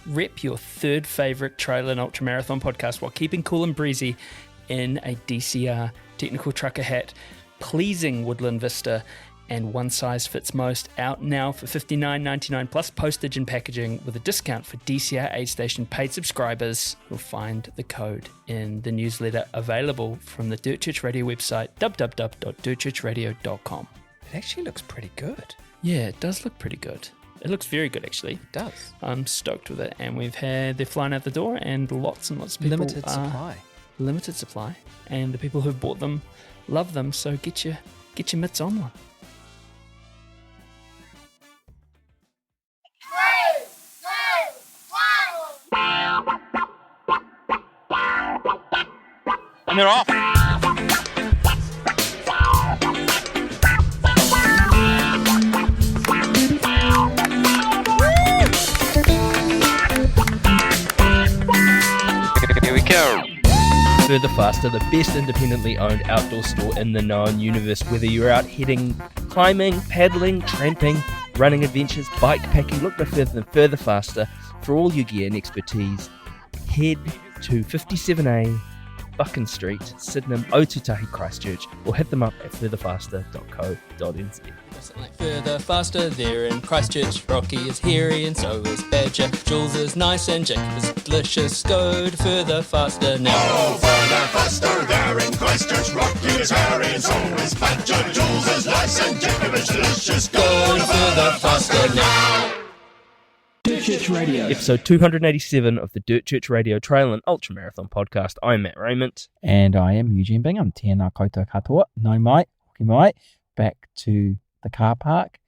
rep your third favourite trail and ultramarathon podcast while keeping cool and breezy in a DCR technical trucker hat, pleasing Woodland Vista, and one size fits most. Out now for $59.99 plus postage and packaging with a discount for DCR aid station paid subscribers. You'll find the code in the newsletter available from the Dirt Church Radio website, www.dirtchurchradio.com. It actually looks pretty good. Yeah, it does look pretty good. It looks very good, actually. It does. I'm stoked with it. And they're flying out the door, and lots and lots of people. Limited supply. Limited supply. And the people who've bought them love them, so get your mitts on one. And they're off. Here we go. Further Faster, the best independently owned outdoor store in the known universe. Whether you're out heading, climbing, paddling, tramping, running adventures, bike packing, look no further than Further Faster for all your gear and expertise. Head to 57A Buchan Street, Sydenham, Otutahi, Christchurch, or hit them up at furtherfaster.co.nz. Something like Further Faster, they're in Christchurch. Rocky is hairy and so is Badger. Jules is nice and Jacob is delicious. Go to Further Faster now. Oh, Further Faster, they're in Christchurch. Rocky is hairy and so is Badger. Jules is nice and Jacob is delicious. Go to Further Faster now. Dirt Church Radio. Episode 287 of the Dirt Church Radio Trail and Ultramarathon Podcast. I'm Matt Raymond. And I am Eugene Bingham. Tēnā koutou katoa. Nau mai, hoki mai. Back to the car park.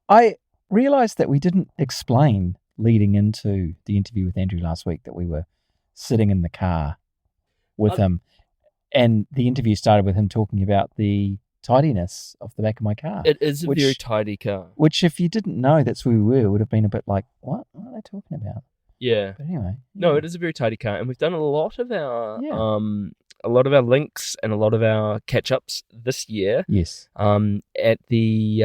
I realised that we didn't explain leading into the interview with Andrew last week that we were sitting in the car with him. And the interview started with him talking about the tidiness of the back of my car. It is a very tidy car. Which, if you didn't know that's where we were, would have been a bit like, what are they talking about? Yeah. But anyway. No, it is a very tidy car, and we've done a lot of our links and a lot of our catch-ups this year. Yes. At the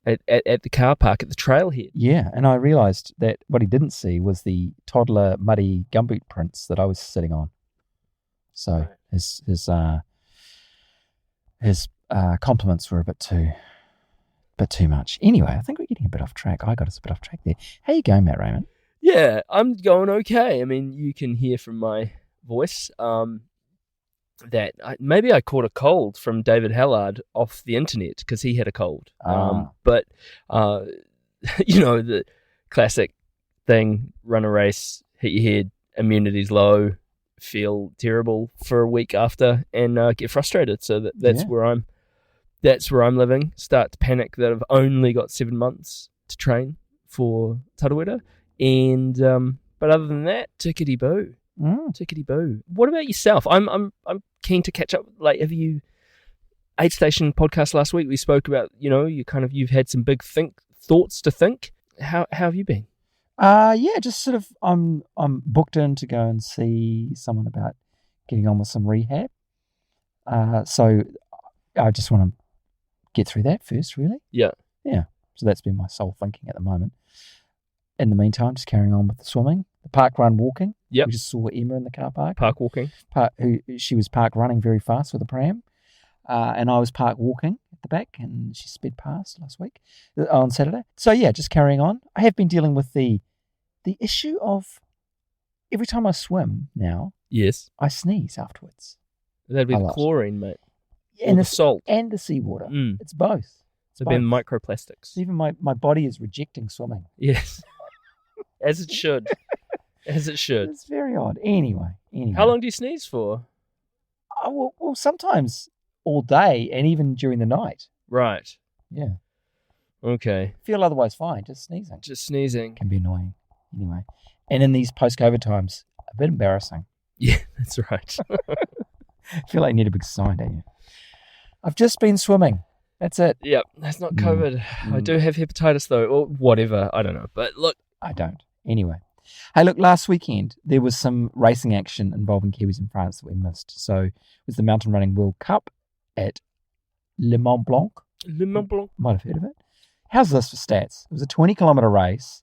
at the car park at the trailhead. Yeah, and I realised that what he didn't see was the toddler muddy gumboot prints that I was sitting on. So right. his compliments were a bit too much. Anyway, I think we're getting a bit off track. I got us a bit off track there. How you going, Matt Raymond? Yeah, I'm going okay. I mean, you can hear from my voice that maybe I caught a cold from David Hellard off the internet because he had a cold. But you know, the classic thing: run a race, hit your head, immunity's low, feel terrible for a week after, and get frustrated. So that's where I'm living. Start to panic that I've only got 7 months to train for Tarawera, and but other than that, tickety boo. Tickety boo. What about yourself? I'm keen to catch up. Like, have you Aid Station podcast last week? We spoke about, you know, you've had some big thoughts to think. How have you been? Yeah, just sort of. I'm booked in to go and see someone about getting on with some rehab. So I just want to get through that first, really. Yeah. So that's been my sole thinking at the moment. In the meantime, just carrying on with the swimming, the park run walking. Yep. We just saw Emma in the car park. Park walking. She was park running very fast with a pram, and I was park walking at the back, and she sped past last week on Saturday. So yeah, just carrying on. I have been dealing with the issue of every time I swim now. Yes. I sneeze afterwards. That'd be the chlorine, mate. And the salt. And the seawater. It's both. It's been microplastics. Even my body is rejecting swimming. Yes. As it should. As it should. It's very odd. Anyway. How long do you sneeze for? Well, sometimes all day and even during the night. Right. Yeah. Okay. Feel otherwise fine. Just sneezing. Can be annoying. Anyway. And in these post-COVID times, a bit embarrassing. Yeah, that's right. I feel like you need a big sign, don't you? I've just been swimming. That's it. Yep, that's not COVID. I do have hepatitis though, or whatever. I don't know. But look. I don't. Anyway. Hey, look, last weekend there was some racing action involving Kiwis in France that we missed. So it was the Mountain Running World Cup at Le Mont Blanc. Le Mont Blanc. Might have heard of it. How's this for stats? It was a 20-kilometre race,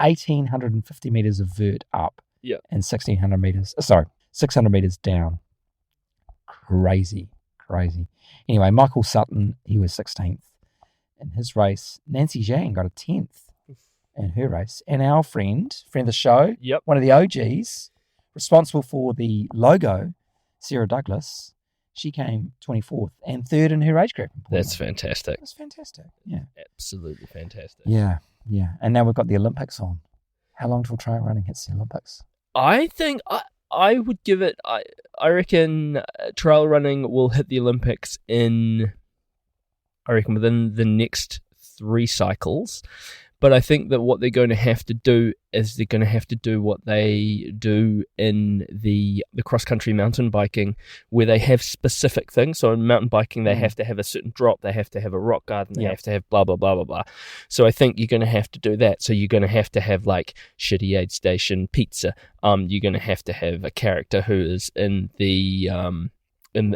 1,850 meters of vert up. Yeah. And 600 meters down. Crazy. Anyway, Michael Sutton, he was 16th in his race. Nancy Zhang got a 10th in her race. And our friend of the show, Yep. one of the OGs, responsible for the logo, Sarah Douglas, she came 24th and 3rd in her age group. That's fantastic. That's fantastic. Yeah. Absolutely fantastic. Yeah. And now we've got the Olympics on. How long till trail running hits the Olympics? I think I would give it. I reckon trail running will hit the Olympics within the next 3 cycles. But I think that what they're going to have to do is they're going to have to do what they do in the cross-country mountain biking, where they have specific things. So in mountain biking, they have to have a certain drop, they have to have a rock garden, they have to have blah, blah, blah, blah, blah. So I think you're going to have to do that. So you're going to have like shitty aid station pizza. You're going to have a character who is in the... in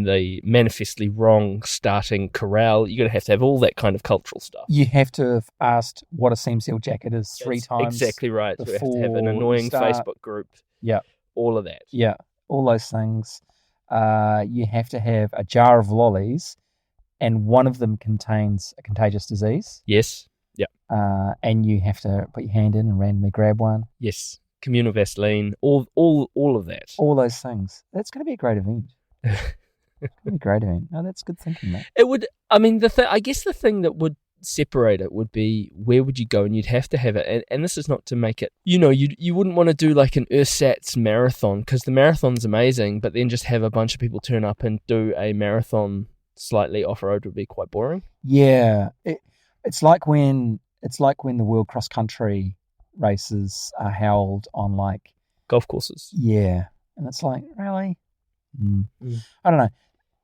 the manifestly wrong starting corral. You're going to have all that kind of cultural stuff. You have to have asked what a seam seal jacket is 3 times. Exactly right. So we have to have an before annoying you start. Facebook group. Yeah. All of that. Yeah, all those things. You have to have a jar of lollies, and one of them contains a contagious disease. Yes. Yeah. And you have to put your hand in and randomly grab one. Yes. Communal Vaseline. All of that. All those things. That's going to be a great event. It's going to be a great event. No, that's good thinking, mate. It would. I mean, I guess the thing that would separate it would be where would you go, and you'd have to have it. And this is not to make it. You wouldn't want to do like an Ursat's marathon, because the marathon's amazing, but then just have a bunch of people turn up and do a marathon slightly off road would be quite boring. Yeah, it's like when the World Cross Country races are held on like Golf courses. Yeah, and it's like, really. I don't know.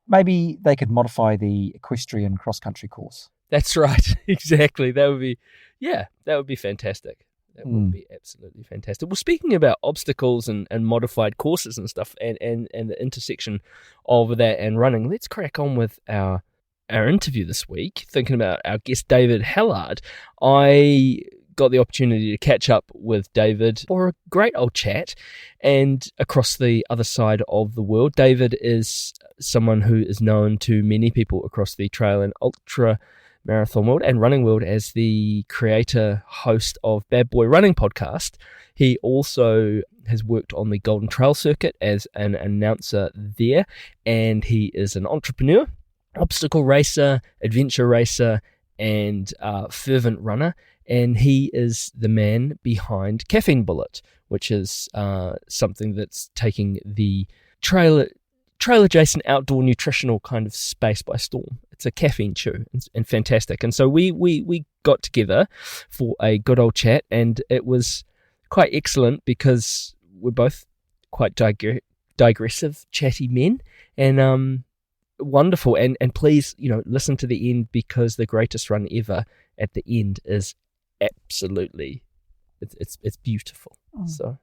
Maybe they could modify the equestrian cross-country course. That's right. Exactly. That would be fantastic. That would be absolutely fantastic. Well, speaking about obstacles and modified courses and stuff and the intersection of that and running, let's crack on with our interview this week. Thinking about our guest, David Hellard. I got the opportunity to catch up with David for a great old chat, and across the other side of the world, David is someone who is known to many people across the trail and ultra marathon world and running world as the creator, host of Bad Boy Running podcast. He also has worked on the Golden Trail circuit as an announcer there, and he is an entrepreneur, obstacle racer, adventure racer, and fervent runner. And he is the man behind Caffeine Bullet, which is something that's taking the trail adjacent outdoor nutritional kind of space by storm. It's a caffeine chew and fantastic. And so we got together for a good old chat, and it was quite excellent because we're both quite digressive, chatty men, and wonderful. And please, listen to the end, because the greatest run ever at the end is absolutely, it's beautiful. So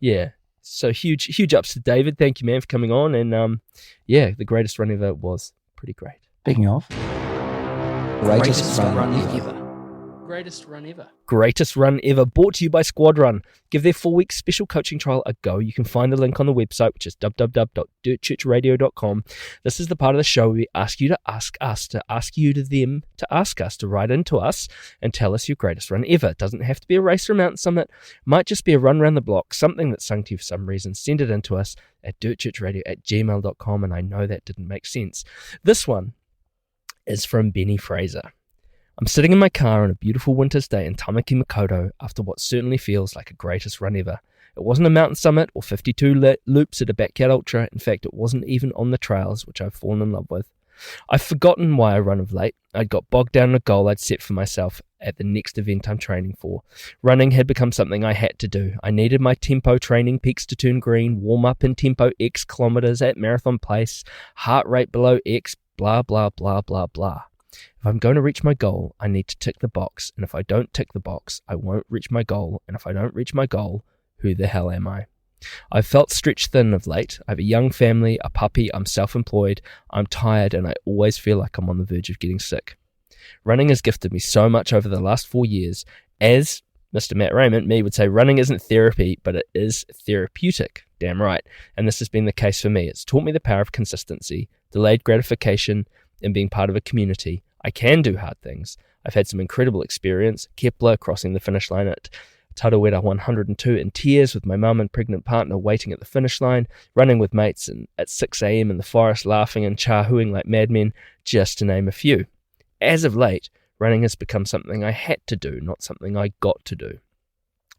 yeah, so huge ups to David. Thank you, man, for coming on. And the greatest run ever was pretty great. Speaking of greatest run ever. Greatest run ever. Greatest run ever, brought to you by Squad Run. Give their 4-week special coaching trial a go. You can find the link on the website, which is www.dirtchurchradio.com. This is the part of the show where we ask you to ask us, to ask you to them, to ask us, to write into us and tell us your greatest run ever. It doesn't have to be a race or a mountain summit. It might just be a run around the block, something that sung to you for some reason. Send it in to us at dirtchurchradio@gmail.com, and I know that didn't make sense. This one is from Benny Fraser. I'm sitting in my car on a beautiful winter's day in Tamaki Makaurau after what certainly feels like a greatest run ever. It wasn't a mountain summit or 52 loops at a backyard ultra. In fact, it wasn't even on the trails, which I've fallen in love with. I've forgotten why I run of late. I'd got bogged down in a goal I'd set for myself at the next event I'm training for. Running had become something I had to do. I needed my tempo training peaks to turn green, warm up in tempo X kilometers at marathon pace, heart rate below X, blah, blah, blah, blah, blah. If I'm going to reach my goal, I need to tick the box. And if I don't tick the box, I won't reach my goal. And if I don't reach my goal, who the hell am I? I've felt stretched thin of late. I have a young family, a puppy, I'm self-employed, I'm tired, and I always feel like I'm on the verge of getting sick. Running has gifted me so much over the last 4 years, as Mr. Matt Raymond, me, would say running isn't therapy, but it is therapeutic. Damn right. And this has been the case for me. It's taught me the power of consistency, delayed gratification, and being part of a community. I can do hard things. I've had some incredible experience. Kepler crossing the finish line at Tarawera 102 in tears with my mum and pregnant partner waiting at the finish line, running with mates and at 6 a.m. in the forest laughing and chahooing like madmen, just to name a few. As of late, running has become something I had to do, not something I got to do.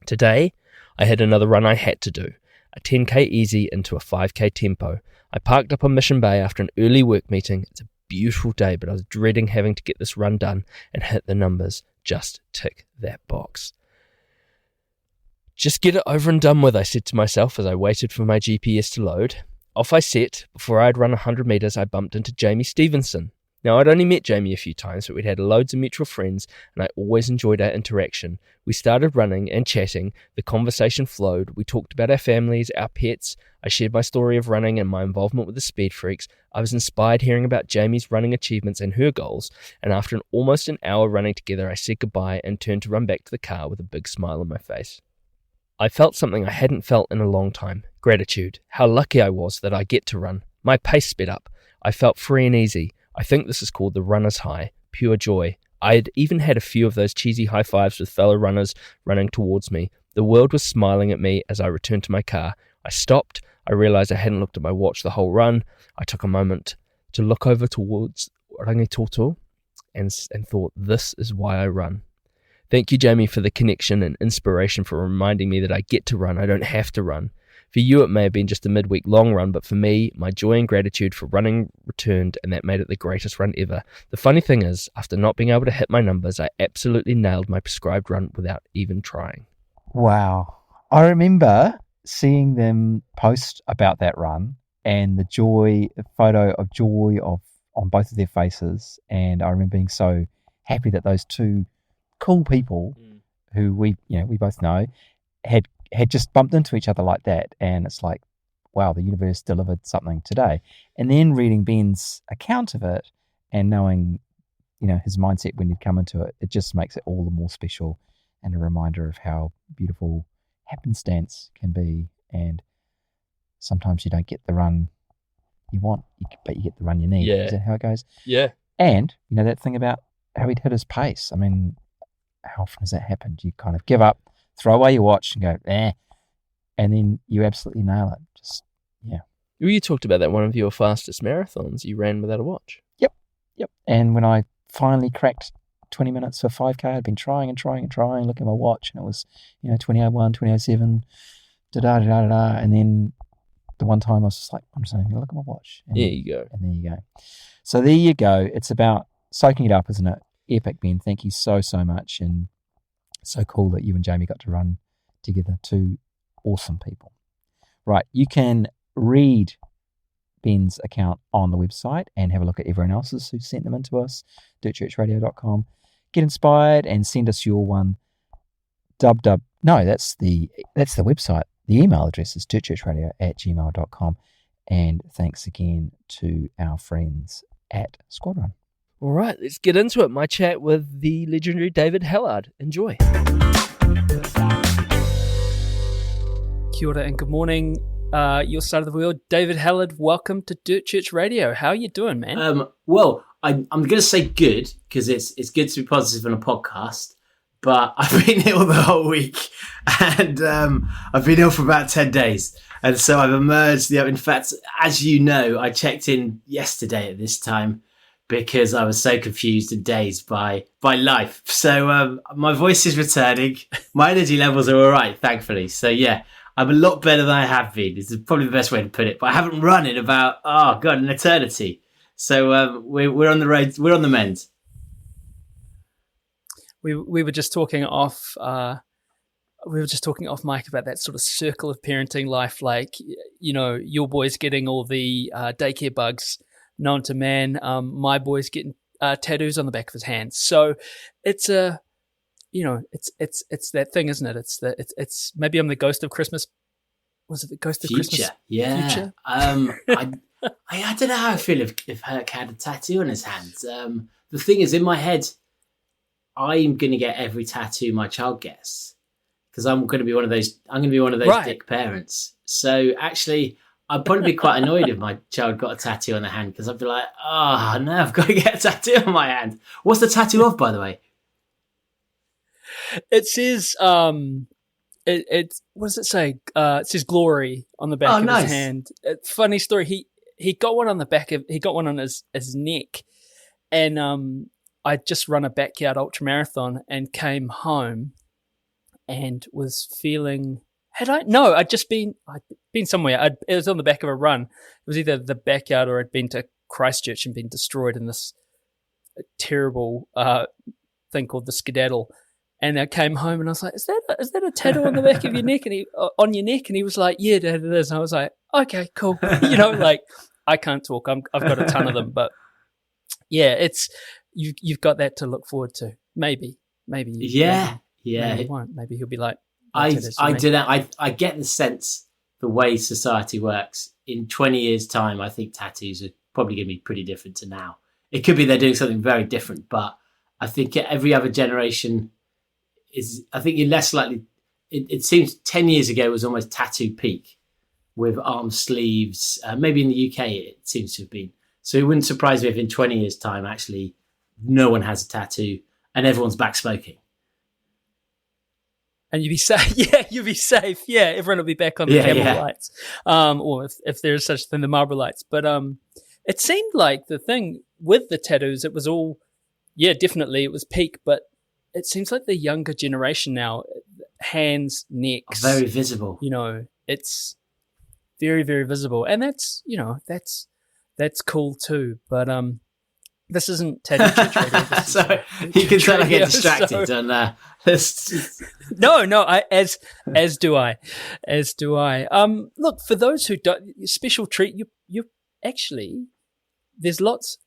Today, I had another run I had to do, a 10k easy into a 5k tempo. I parked up on Mission Bay after an early work meeting. It's a beautiful day, but I was dreading having to get this run done and hit the numbers. Just tick that box. Just get it over and done with, I said to myself as I waited for my GPS to load. Off I set. Before I'd run 100 metres, I bumped into Jamie Stevenson. Now, I'd only met Jamie a few times, but we'd had loads of mutual friends, and I always enjoyed our interaction. We started running and chatting. The conversation flowed. We talked about our families, our pets. I shared my story of running and my involvement with the Speed Freaks. I was inspired hearing about Jamie's running achievements and her goals, and after almost an hour running together, I said goodbye and turned to run back to the car with a big smile on my face. I felt something I hadn't felt in a long time. Gratitude. How lucky I was that I get to run. My pace sped up. I felt free and easy. I think this is called the runner's high. Pure joy. I had even had a few of those cheesy high fives with fellow runners running towards me. The world was smiling at me as I returned to my car. I stopped. I realised I hadn't looked at my watch the whole run. I took a moment to look over towards Rangitoto and thought, this is why I run. Thank you, Jamie, for the connection and inspiration, for reminding me that I get to run. I don't have to run. For you, it may have been just a midweek long run, but for me, my joy and gratitude for running returned, and that made it the greatest run ever. The funny thing is, after not being able to hit my numbers, I absolutely nailed my prescribed run without even trying. Wow. I remember seeing them post about that run and the joy, the photo of joy on both of their faces. And I remember being so happy that those two cool people who we both know had just bumped into each other like that. And it's like, wow, the universe delivered something today. And then reading Ben's account of it and knowing, his mindset when he'd come into it, it just makes it all the more special and a reminder of how beautiful happenstance can be. And sometimes you don't get the run you want, but you get the run you need. Yeah. Is that how it goes? Yeah. And, that thing about how he'd hit his pace. I mean, how often has that happened? You kind of give up, throw away your watch and go, and then you absolutely nail it. Just, yeah. You talked about that one of your fastest marathons. You ran without a watch. Yep. And when I finally cracked 20 minutes for 5K, I'd been trying, looking at my watch, and it was, 20:01, 20:07, da-da-da-da-da. And then the one time I was just like, I'm just going to look at my watch. And, there you go. And there you go. So there you go. It's about soaking it up, isn't it? Epic, Ben. Thank you so, so much. And so cool that you and Jamie got to run together. Two awesome people. Right. You can read Ben's account on the website and have a look at everyone else's who sent them in to us, dirtchurchradio.com. Get inspired and send us your one. No, that's the website. The email address is dirtchurchradio@gmail.com. And thanks again to our friends at Squadron. All right, let's get into it. My chat with the legendary David Hellard. Enjoy. Kia ora and good morning. Your side of the world, David Hellard. Welcome to Dirt Church Radio. How are you doing, man? Well, I'm going to say good because it's good to be positive on a podcast. But I've been ill the whole week, and I've been ill for about 10 days, and so I've emerged. In fact, as you know, I checked in yesterday at this time because I was so confused and dazed by life. So my voice is returning. My energy levels are all right, thankfully. So yeah, I'm a lot better than I have been. This is probably the best way to put it. But I haven't run in about an eternity. So we're on the road. We're on the mend. We were just talking off. We were just talking off mic about that sort of circle of parenting life. Like, your boy's getting all the daycare bugs known to man. My boy's getting tattoos on the back of his hands. So it's it's that thing, isn't it? It's maybe I'm the ghost of Christmas. Was it the ghost of Future? Christmas? Yeah. Future? I don't know how I feel if Herc had a tattoo on his hands. The thing is, in my head, I'm going to get every tattoo my child gets. because I'm going to be one of those. I'm going to be one of those Right. dick parents. So actually, I'd probably be quite annoyed if my child got a tattoo on their hand, because I'd be like, oh no, I've got to get a tattoo on my hand. What's the tattoo of, by the way? It says, it what does it say? It says glory on the back Oh, of nice. his hand. Funny story. He got one on the back of, he got one on his neck, and I'd just run a backyard ultramarathon and came home and was feeling. I'd been somewhere. It was on the back of a run. It was either the backyard or I'd been to Christchurch and been destroyed in this terrible thing called the skedaddle. And I came home and I was like, "Is that a tattoo on the back of your neck?" And on your neck, and he was like, "Yeah, Dad, it is." And I was like, "Okay, cool." Like, I can't talk. I've got a ton of them, but yeah, it's you've got that to look forward to. Maybe. Yeah. Maybe he won't. Maybe he'll be like, I get the sense the way society works. In 20 years' time, I think tattoos are probably going to be pretty different to now. It could be they're doing something very different, but I think every other generation I think you're less likely. It seems 10 years ago was almost tattoo peak with arm sleeves. Maybe in the UK it seems to have been. So it wouldn't surprise me if in 20 years' time, actually, no one has a tattoo and everyone's back smoking. and you'd be safe. Yeah, you'd be safe. Yeah, everyone will be back on the camel lights, or if there is such a thing, the Marlboro lights. But it seemed like the thing with the tattoos, it was all, definitely it was peak, but it seems like the younger generation now, hands, necks, Are very visible. It's very, very visible, and that's cool too. But this isn't Tattoo Church Radio. This So is you can tell I radio, get distracted so- on No, as do I. Look, for those who don't, special treat. You actually, there's lots.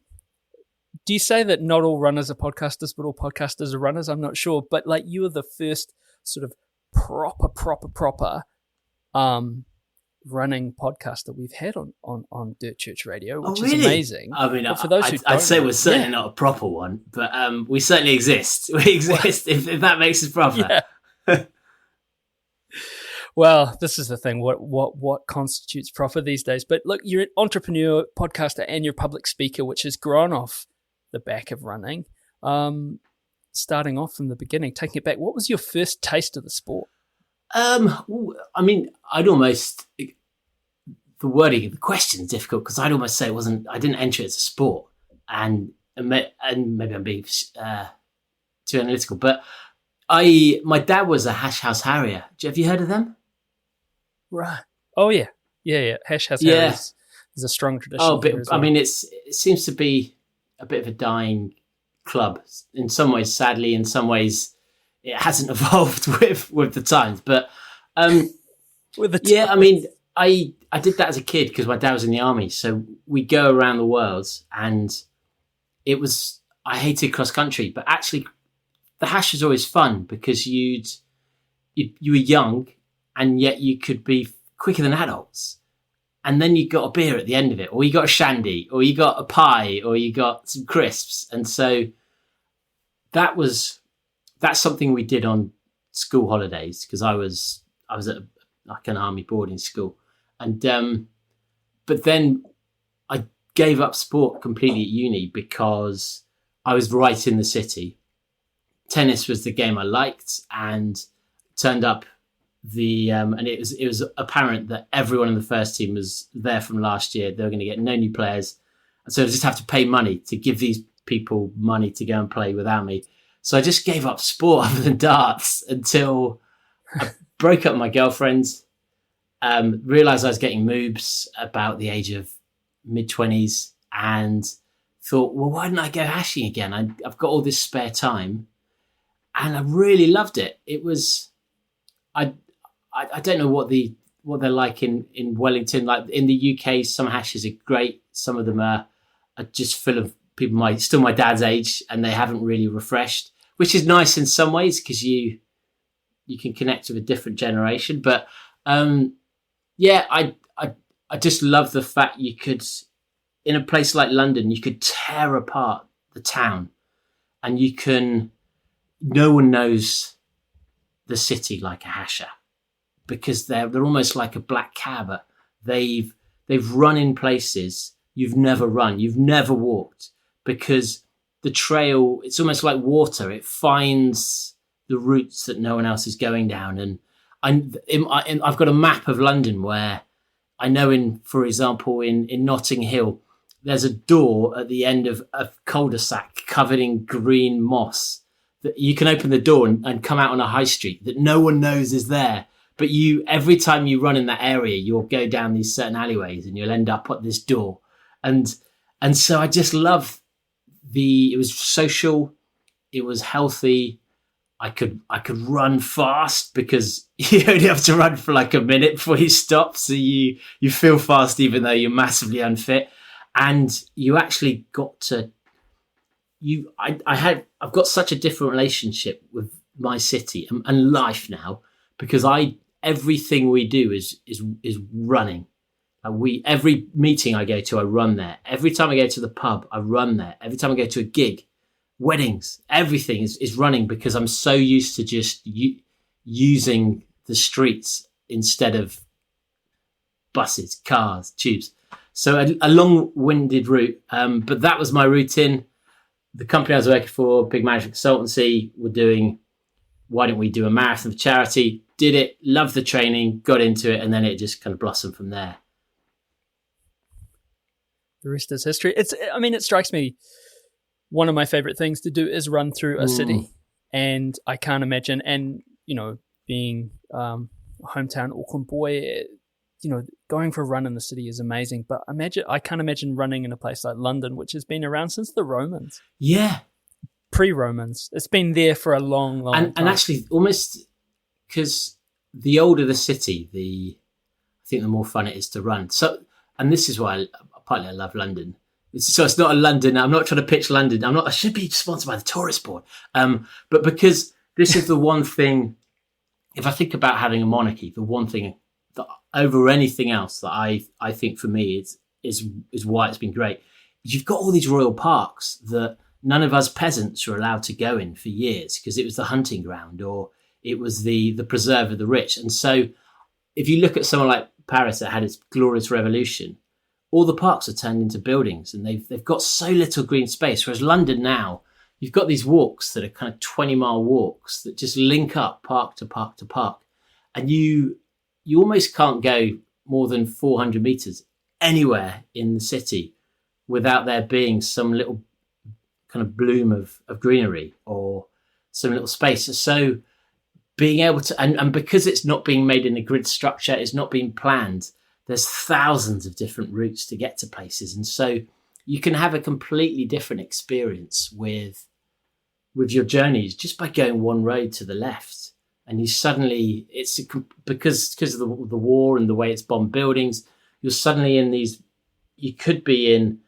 Do you say that not all runners are podcasters, but all podcasters are runners? I'm not sure, but like you are the first sort of proper running podcaster we've had on Dirt Church Radio, which is amazing. I mean, but for those who I'd say don't we're certainly not a proper one, but we certainly exist. We exist if that makes us proper. Yeah. Well, this is the thing. What constitutes proper these days? But look, you're an entrepreneur, podcaster, and you're a public speaker, which has grown off the back of running. Starting off from the beginning, taking it back, what was your first taste of the sport? I mean, I'd almost, the wording of the question is difficult because I'd almost say I didn't enter it as a sport, and maybe I'm being too analytical, but my dad was a Hash House Harrier. Have you heard of them? Right. Oh yeah. Hash House Harriers is a strong tradition. Oh, but here as well. I mean, it seems to be a bit of a dying club in some ways. Sadly, in some ways, it hasn't evolved with the times. But with the yeah, I mean, I did that as a kid because my dad was in the army, so we go around the world, and I hated cross country, but actually, the hash was always fun because you were young, and yet you could be quicker than adults. And then you got a beer at the end of it, or you got a shandy, or you got a pie, or you got some crisps. And so that's something we did on school holidays because I was at like an army boarding school. And but then I gave up sport completely at uni because I was right in the city. Tennis was the game I liked, and turned up and it was apparent that everyone in the first team was there from last year. They were going to get no new players, and so I just have to pay money to give these people money to go and play without me. So I just gave up sport other than darts until I broke up with my girlfriend, realised I was getting moobs about the age of mid-20s, and thought, well, why didn't I go hashing again? I've got all this spare time, and I really loved it. It was, I don't know what they're like in Wellington. Like in the UK, some hashes are great. Some of them are just full of people still my dad's age, and they haven't really refreshed, which is nice in some ways because you can connect with a different generation. But I just love the fact you could, in a place like London, you could tear apart the town, and no one knows the city like a hasher, because they're almost like a black cab. They've run in places you've never run, you've never walked, because the trail, it's almost like water. It finds the routes that no one else is going down. And I've got a map of London where I know for example, in Notting Hill, there's a door at the end of a cul-de-sac covered in green moss that you can open the door and come out on a high street that no one knows is there. But every time you run in that area, you'll go down these certain alleyways and you'll end up at this door. And so I just love it was social, it was healthy. I could run fast because you only have to run for like a minute before you stop. So you feel fast even though you're massively unfit. And you actually got to, I've got such a different relationship with my city and life now, because everything we do is running. Every meeting I go to, I run there. Every time I go to the pub, I run there. Every time I go to a gig, weddings, everything is running, because I'm so used to just using the streets instead of buses, cars, tubes. So a long-winded route, but that was my routine. The company I was working for, big management consultancy, were doing, why don't we do a marathon for charity? Did it, loved the training, got into it, and then it just kind of blossomed from there. The rest is history. It strikes me, one of my favorite things to do is run through a city. And I can't imagine, and, being a hometown Auckland boy, going for a run in the city is amazing. But I can't imagine running in a place like London, which has been around since the Romans. Yeah. Pre-Romans. It's been there for a long time. And actually, almost, because the older the city, I think the more fun it is to run. So, and this is why partly I love London. So it's not a London. I'm not trying to pitch London. I should be sponsored by the tourist board. But because this is the one thing, if I think about having a monarchy, the one thing that over anything else that I think for me is why it's been great, is you've got all these royal parks that none of us peasants were allowed to go in for years, because it was the hunting ground or it was the preserve of the rich. And so if you look at someone like Paris that had its glorious revolution, all the parks are turned into buildings and they've got so little green space. Whereas London now, you've got these walks that are kind of 20-mile walks that just link up park to park to park. And you almost can't go more than 400 meters anywhere in the city without there being some little kind of bloom of greenery or some little space. So being able to, and because it's not being made in a grid structure, it's not being planned, there's thousands of different routes to get to places. And so you can have a completely different experience with your journeys just by going one road to the left. And you suddenly, because of the war and the way it's bombed buildings, you're suddenly in these, you could be in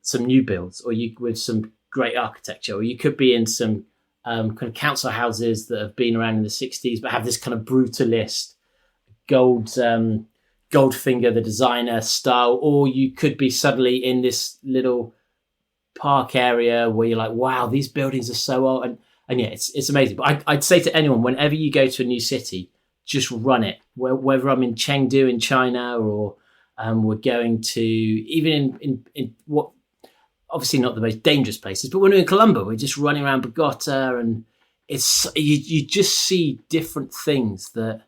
some new builds, or with some great architecture, or you could be in some kind of council houses that have been around in the 60s, but have this kind of brutalist Goldfinger, the designer style, or you could be suddenly in this little park area where you're like, wow, these buildings are so old. And yeah, it's amazing. But I'd say to anyone, whenever you go to a new city, just run it. Whether I'm in Chengdu in China, or we're going to, even in what, obviously not the most dangerous places, but when we're in Colombo, we're just running around Bogota, and it's, you just see different things that,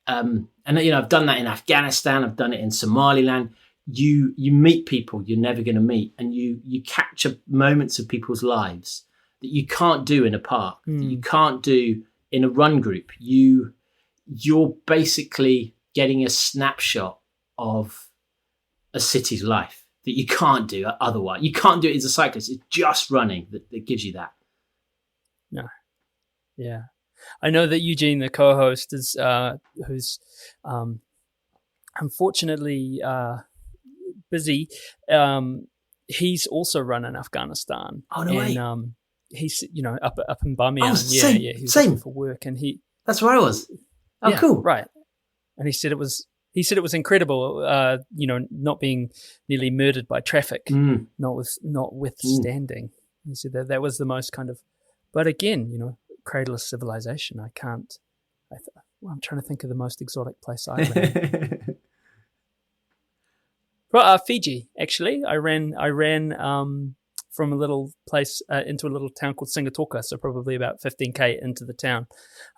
and I've done that in Afghanistan, I've done it in Somaliland. You meet people you're never going to meet, and you capture moments of people's lives that you can't do in a park, that you can't do in a run group. You're basically getting a snapshot of a city's life that you can't do otherwise. You can't do it as a cyclist. It's just running that gives you that. No. Yeah. I know that Eugene, the co-host, is who's unfortunately busy. He's also run in Afghanistan. Oh, no way. And he's up in Bamiyan. Oh, same, he was same. looking for work, and that's where I was. Oh, yeah, cool. Right. And he said it was incredible. Not being nearly murdered by traffic, notwithstanding. He said that was the most kind of. But again, cradle of civilization. I can't. I'm trying to think of the most exotic place I ran. Well, Fiji, actually. I ran from a little place into a little town called Singatoka, so probably about 15k into the town,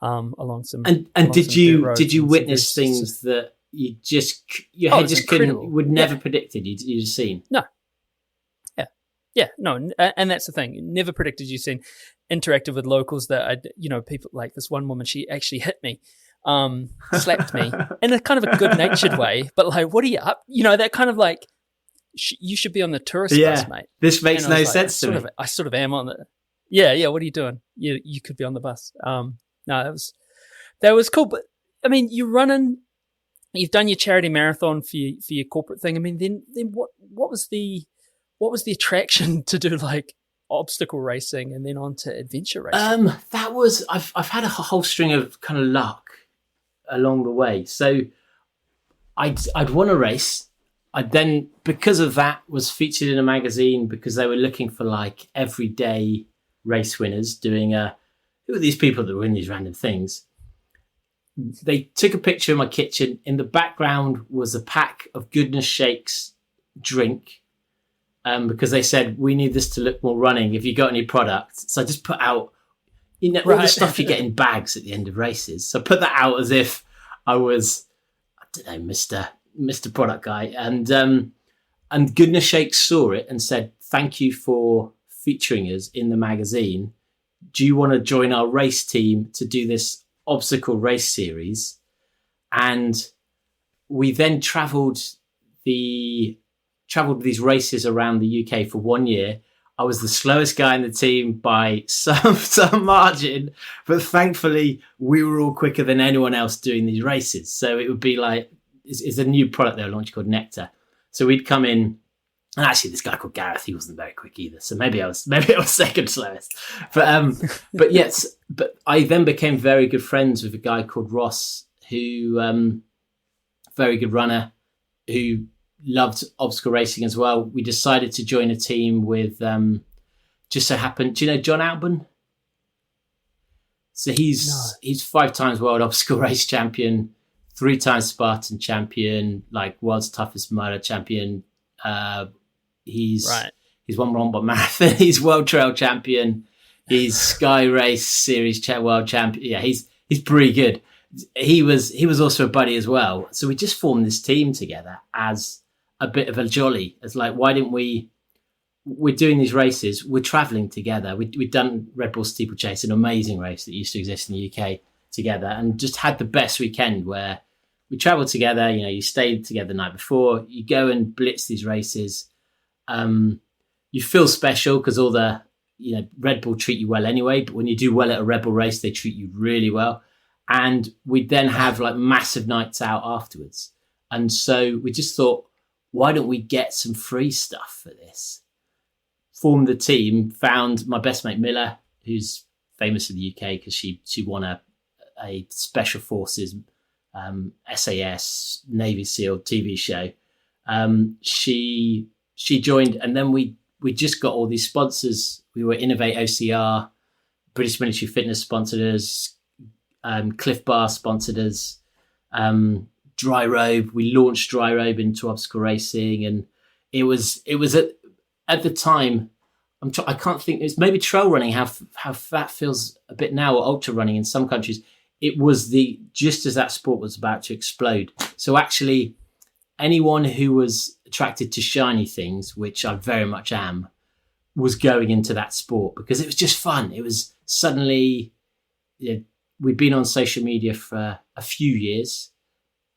along some. And did you witness things that your head just would never predicted you'd seen? No. Yeah, no, and that's the thing. Never predicted you'd seen. Interacted with locals that people like this one woman. She actually hit me. Slapped me in a kind of a good-natured way, but like, what are you up? That kind of like, you should be on the tourist bus, mate. This makes no sense to me. I sort of am on the. Yeah. What are you doing? You could be on the bus. No, that was cool. But I mean, you're running. You've done your charity marathon for your corporate thing. I mean, then what was the attraction to do like obstacle racing and then on to adventure racing? That was I've had a whole string of kind of luck along the way. So I'd won a race. I then, because of that, was featured in a magazine because they were looking for like everyday race winners doing who are these people that win these random things? They took a picture of my kitchen. In the background was a pack of Goodness Shakes drink, because they said, we need this to look more running. Have you got any product? So I just put out, all the stuff you get in bags at the end of races. So I put that out as if I was, I don't know, Mr. Product Guy. And Goodness Shakes saw it and said, thank you for featuring us in the magazine. Do you want to join our race team to do this obstacle race series? And we then travelled these races around the UK for 1 year. I was the slowest guy in the team by some margin, but thankfully we were all quicker than anyone else doing these races. So it would be like, it's a new product they were launching called Nectar. So we'd come in, and actually this guy called Gareth, he wasn't very quick either. So maybe I was second slowest. But yes, but I then became very good friends with a guy called Ross, who very good runner, who loved obstacle racing as well. We decided to join a team with, just so happened, do you know John Albon? So he's 5 times world obstacle race champion, 3 times Spartan champion, like world's toughest murder champion. He's won Rombot Marathon. He's world trail champion. He's Sky Race Series world champion. Yeah, he's pretty good. He was also a buddy as well. So we just formed this team together as a bit of a jolly. It's like, why didn't we're doing these races, we're traveling together. We'd done Red Bull Steeplechase, an amazing race that used to exist in the UK, together, and just had the best weekend where we traveled together. You stayed together the night before, you go and blitz these races. You feel special because all the, Red Bull treat you well anyway, but when you do well at a Red Bull race, they treat you really well. And we'd then have like massive nights out afterwards. And so we just thought, why don't we get some free stuff for this? Formed the team, found my best mate Miller, who's famous in the UK because she won a Special Forces SAS Navy SEAL TV show. She joined, and then we just got all these sponsors. We were Innovate OCR, British Military Fitness sponsored us, Cliff Bar sponsored us, Dry Robe. We launched Dry Robe into obstacle racing, and it was at the time. I can't think. It's maybe trail running. How that feels a bit now, or ultra running in some countries. It was just as that sport was about to explode. So actually, anyone who was attracted to shiny things, which I very much am, was going into that sport because it was just fun. It was suddenly, we'd been on social media for a few years,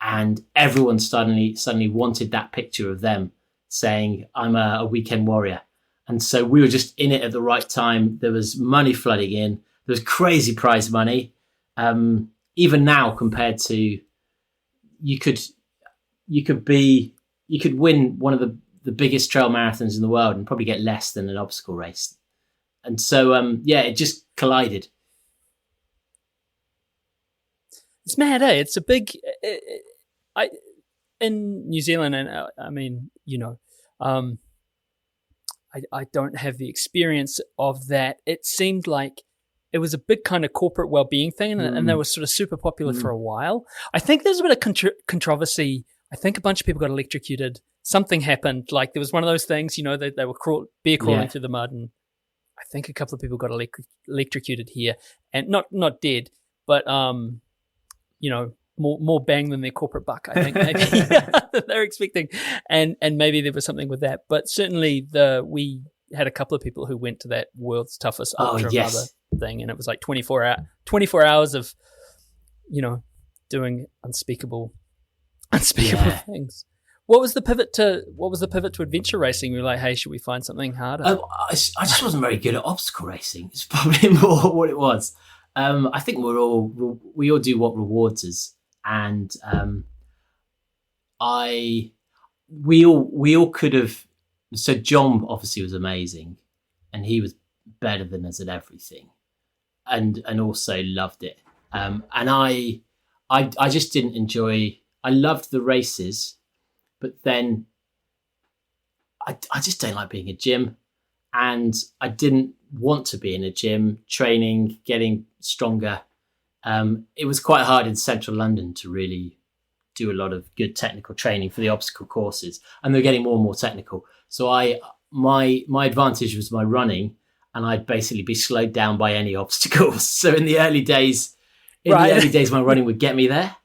and everyone suddenly wanted that picture of them saying, I'm a weekend warrior. And so we were just in it at the right time. There was money flooding in. There was crazy prize money. Even now, compared to, you could win one of the biggest trail marathons in the world and probably get less than an obstacle race. And so, it just collided. It's mad, eh? It's a big. In New Zealand, and I mean, I don't have the experience of that. It seemed like it was a big kind of corporate well-being thing, and they were sort of super popular for a while. I think there's a bit of controversy. I think a bunch of people got electrocuted. Something happened. Like there was one of those things, they were bear crawling through the mud, and I think a couple of people got electrocuted here, and not dead, but more bang than their corporate buck, I think, maybe that they're expecting, and maybe there was something with that. But certainly we had a couple of people who went to that world's toughest ultra mother thing, and it was like 24 hours of doing unspeakable things. What was the pivot to adventure racing? We were like, hey, should we find something harder? I just wasn't very good at obstacle racing. It's probably more what it was. I think we all do what rewards us, and we all could have. So John obviously was amazing, and he was better than us at everything, and also loved it. And I just didn't enjoy. I loved the races, but then I just don't like being in a gym, and I didn't want to be in a gym training, getting stronger. It was quite hard in central London to really do a lot of good technical training for the obstacle courses, and they're getting more and more technical. So my advantage was my running, and I'd basically be slowed down by any obstacles. So in the early days, my running would get me there.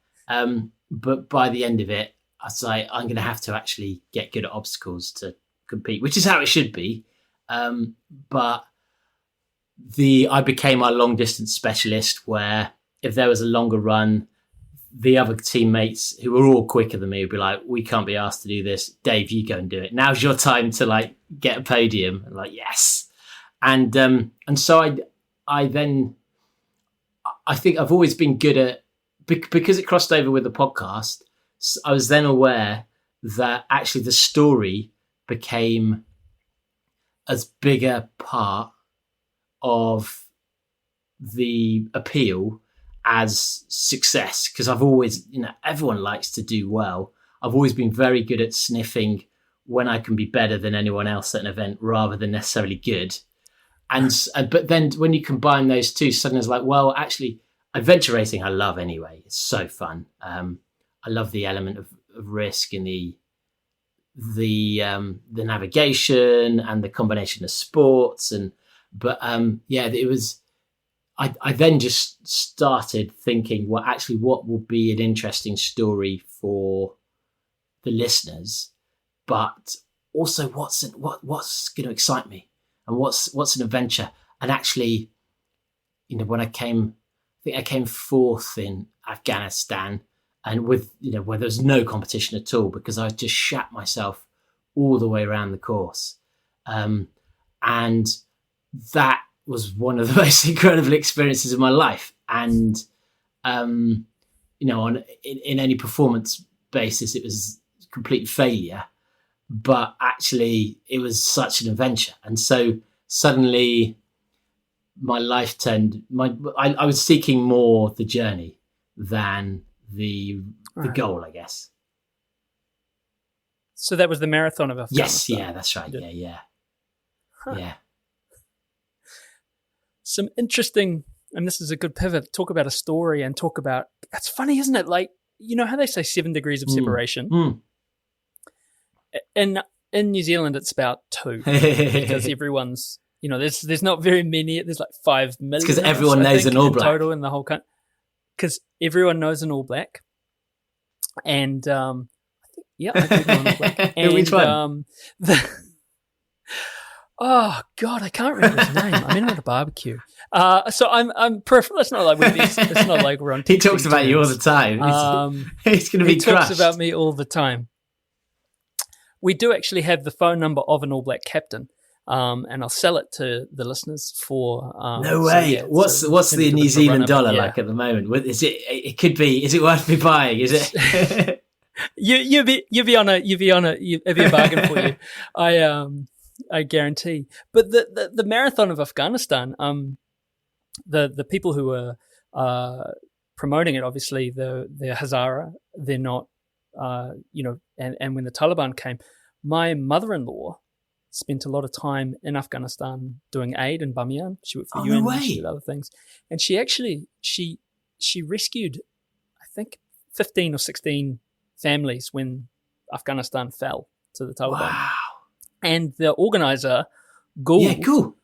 But by the end of it, I was like, I'm going to have to actually get good at obstacles to compete, which is how it should be. But I became a long distance specialist, where if there was a longer run, the other teammates who were all quicker than me would be like, we can't be asked to do this. Dave, you go and do it. Now's your time to get a podium. And yes. And so I think I've always been good at, because it crossed over with the podcast, I was then aware that actually the story became as big a part of the appeal as success, because I've always, everyone likes to do well. I've always been very good at sniffing when I can be better than anyone else at an event rather than necessarily good. But then when you combine those two, suddenly it's like, well, actually, adventure racing I love anyway. It's so fun. I love the element of risk and the navigation and the combination of sports. It was. I then just started thinking, well, actually, what will be an interesting story for the listeners, but also what's going to excite me, and what's an adventure. And actually, when I think I came fourth in Afghanistan, and with where there was no competition at all, because I just shat myself all the way around the course, and that was one of the most incredible experiences of my life. And in any performance basis, it was a complete failure, but actually it was such an adventure. And so suddenly my life turned. I was seeking more the journey than the goal, I guess. So that was the marathon of Afghanistan. Yes, yeah, that's right. Yeah. Huh. Yeah. Some interesting, and this is a good pivot, talk about a story and talk about, that's funny, isn't it? Like, how they say 7 degrees of separation? In New Zealand, it's about 2, because everyone's, there's not very many, there's like 5 million. It's because everyone knows an All Black. Total in the whole country. Because everyone knows an All Black. And I do know an All Black. And, which one? Oh God, I can't remember his name. I mean, at a barbecue. So I'm peripheral. It's not like it's not like we're on. He talks about you all the time. He's going to be crushed. He talks about me all the time. We do actually have the phone number of an All Black captain, and I'll sell it to the listeners for. No way! So what's the New Zealand dollar like at the moment? What is it? It could be. Is it worth me buying? Is it? You'd be on it. It'd be a bargain for you. I guarantee. But the marathon of Afghanistan, the people who were promoting it, obviously they're Hazara. They're not, and when the Taliban came, my mother-in-law spent a lot of time in Afghanistan doing aid in Bamiyan. She worked for Oh, UN, no way. she did other things. And she actually, she rescued, I think, 15 or 16 families when Afghanistan fell to the Taliban. Wow. And the organizer, Gould, Yeah, cool.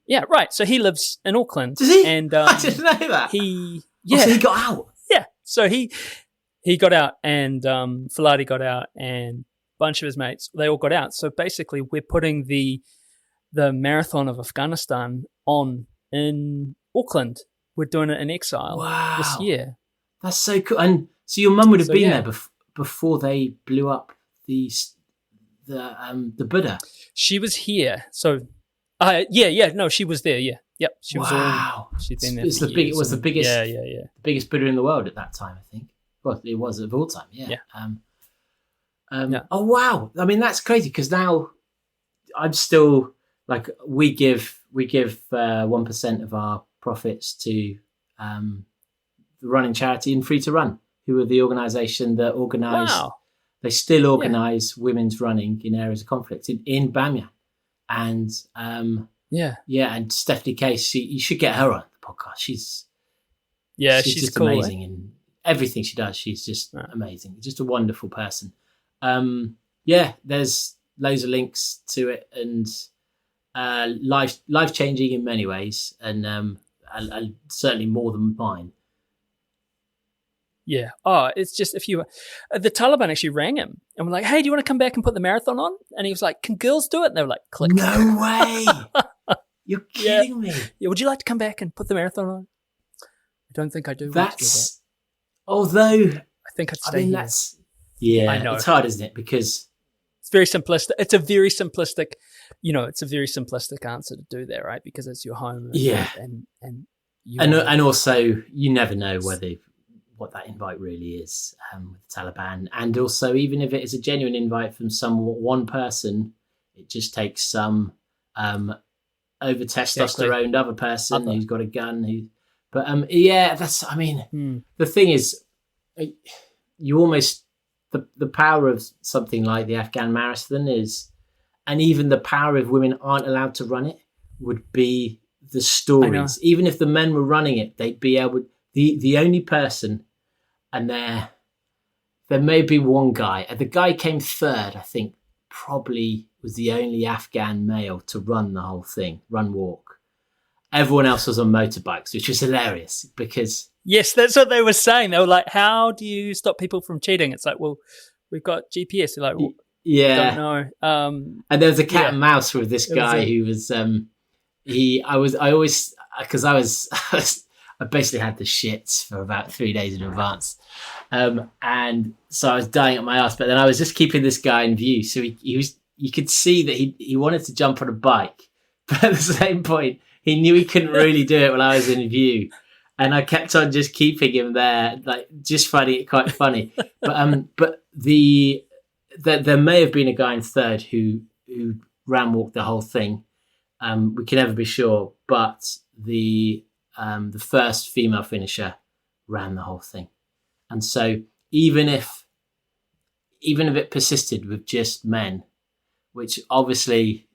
yeah, right. So he lives in Auckland. Does he? And I didn't know that. yeah, So he got out. yeah. So he got out, and Faladi got out, and a bunch of his mates, they all got out. So basically, we're putting the marathon of Afghanistan on in Auckland. We're doing it in exile this year. That's so cool. And so your mum would have So, been yeah. there before they blew up the Buddha. She was here. So, no, she was there. Yeah, yep. She was Wow. She'd been there. It's for the big. It years, was the and- biggest. Yeah. The biggest Buddha in the world at that time, I think. Well, it was of all time. Yeah. Yeah. Yeah. Oh wow! I mean, that's crazy because now I'm still like we give 1% of our profits to the running charity and Free to Run, who are the organisation that organise. Wow. They still organise women's running in areas of conflict in Bamiyan, and Yeah. and Stephanie Case. You should get her on the podcast. She's She's just cool. amazing in everything she does. She's just amazing. Just a wonderful person. There's loads of links to it and life changing in many ways, and certainly more than mine. Yeah. Oh, it's just if you, the Taliban actually rang him and were like, "Hey, do you want to come back and put the marathon on?" And he was like, "Can girls do it?" And they were like, "Click." No way! You're kidding me. Yeah. Would you like to come back and put the marathon on? I don't think I do. That's although I think I'd stay I mean here. that's I know. it's hard, isn't it? Because It's very simplistic. It's a very simplistic, it's a very simplistic answer to do that, right? Because it's your home. And you and also you never know what that invite really is with the Taliban, and also even if it is a genuine invite from one person, it just takes some over testosteroned other person who's got a gun. The thing is, you almost the power of something like the Afghan marathon is, and even the power if women aren't allowed to run it would be the stories. Even if the men were running it, they'd be able. The only person, and there may be one guy. The guy came third, I think. Probably was the only Afghan male to run the whole thing, walk. Everyone else was on motorbikes, which was hilarious because. Yes, that's what they were saying. They were like, "How do you stop people from cheating?" It's like, well, we've got GPS. They're like, well, don't know. And there was a cat and mouse with this guy who was. I basically had the shits for about 3 days in advance, and so I was dying at my ass. But then I was just keeping this guy in view, so he was. You could see that he wanted to jump on a bike, but at the same point, he knew he couldn't really do it when I was in view. And I kept on just keeping him there, like just finding it quite funny. But there may have been a guy in third who walked the whole thing. We can never be sure, but the first female finisher ran the whole thing. And so even if it persisted with just men, which obviously,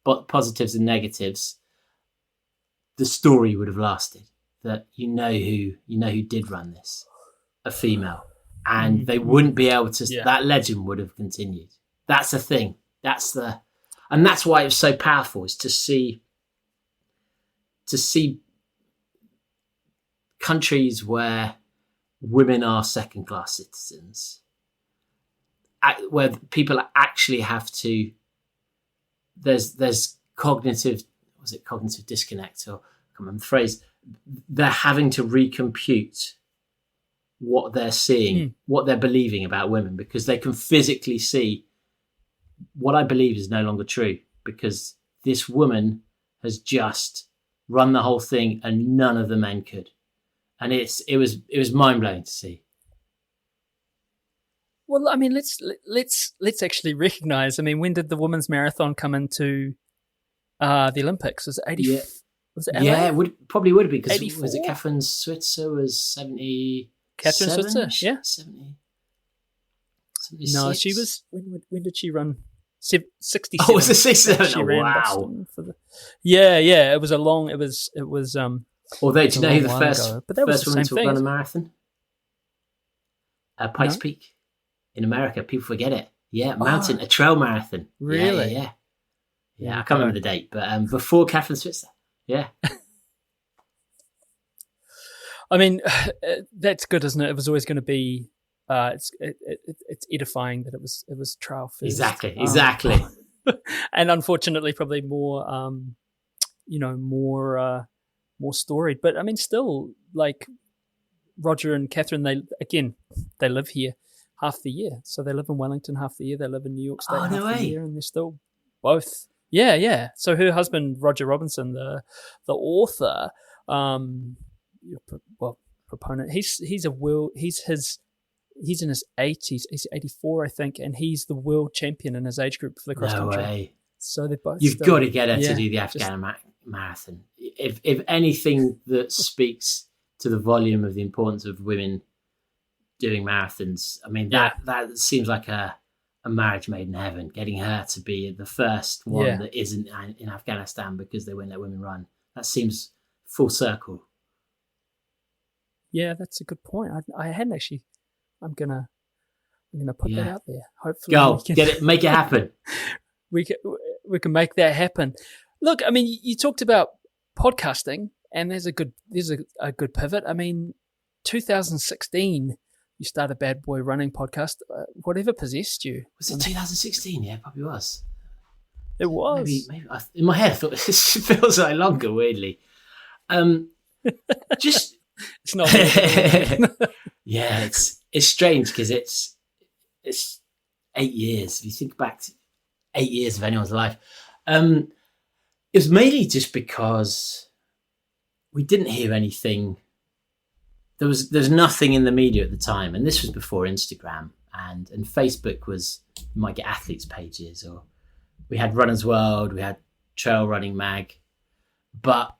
but positives and negatives. The story would have lasted. That you know who did run this, a female, and they wouldn't be able to. Yeah. That legend would have continued. That's the thing. And that's why it's so powerful. Is to see countries where women are second-class citizens, where people actually have to. There's cognitive. Was it cognitive disconnect or I can't remember the phrase? They're having to recompute what they're seeing, what they're believing about women, because they can physically see what I believe is no longer true, because this woman has just run the whole thing and none of the men could. And it was mind-blowing to see. Well, I mean, let's actually recognize. I mean, when did the women's marathon come into the Olympics? Was it 80? Yeah. Was it LA? Yeah, probably would have been, because 84? was it Catherine Switzer was 70? Catherine Switzer, yeah. 70. No, she was. When did she run? 67. Oh, was it 67? She Oh, ran wow. Boston for the. Yeah. It was a long. It was. Although, do you know who the long first, while ago, but that was first the woman same to run a thing. marathon? Pikes No? Peak in America. People forget it. Yeah, a trail marathon. Really? Yeah, I can't remember the date, but before Catherine Switzer. Yeah. I mean, that's good, isn't it? It was always going to be. It's edifying that it was trail first. Exactly. And unfortunately, probably more, more storied. But I mean, still, like Roger and Catherine, they live here half the year. So they live in Wellington half the year. They live in New York State half the year, and they're still both. Yeah. So her husband, Roger Robinson, the author, proponent. He's in his 80s. He's 84, I think, and he's the world champion in his age group for the cross country. No way. So they're both. You've got to get her to do the Afghan marathon. If anything that speaks to the volume of the importance of women doing marathons, I mean that seems like a marriage made in heaven. Getting her to be the first one that isn't in Afghanistan because they won't let women run. That seems full circle. Yeah, that's a good point. I hadn't actually. I'm gonna put that out there. Hopefully, get it, make it happen. we can make that happen. Look, I mean, you talked about podcasting, and there's a good pivot. I mean, 2016, you started Bad Boy Running podcast. Whatever possessed you? Was it 2016? Yeah, it probably was. It was. Maybe in my head, I thought this feels like longer. Weirdly, just it's not. Yeah, it's strange because it's 8 years. If you think back to 8 years of anyone's life, it was mainly just because we didn't hear anything. There's nothing in the media at the time, and this was before Instagram and Facebook was. You might get athletes pages, or we had Runner's World, we had Trail Running Mag, but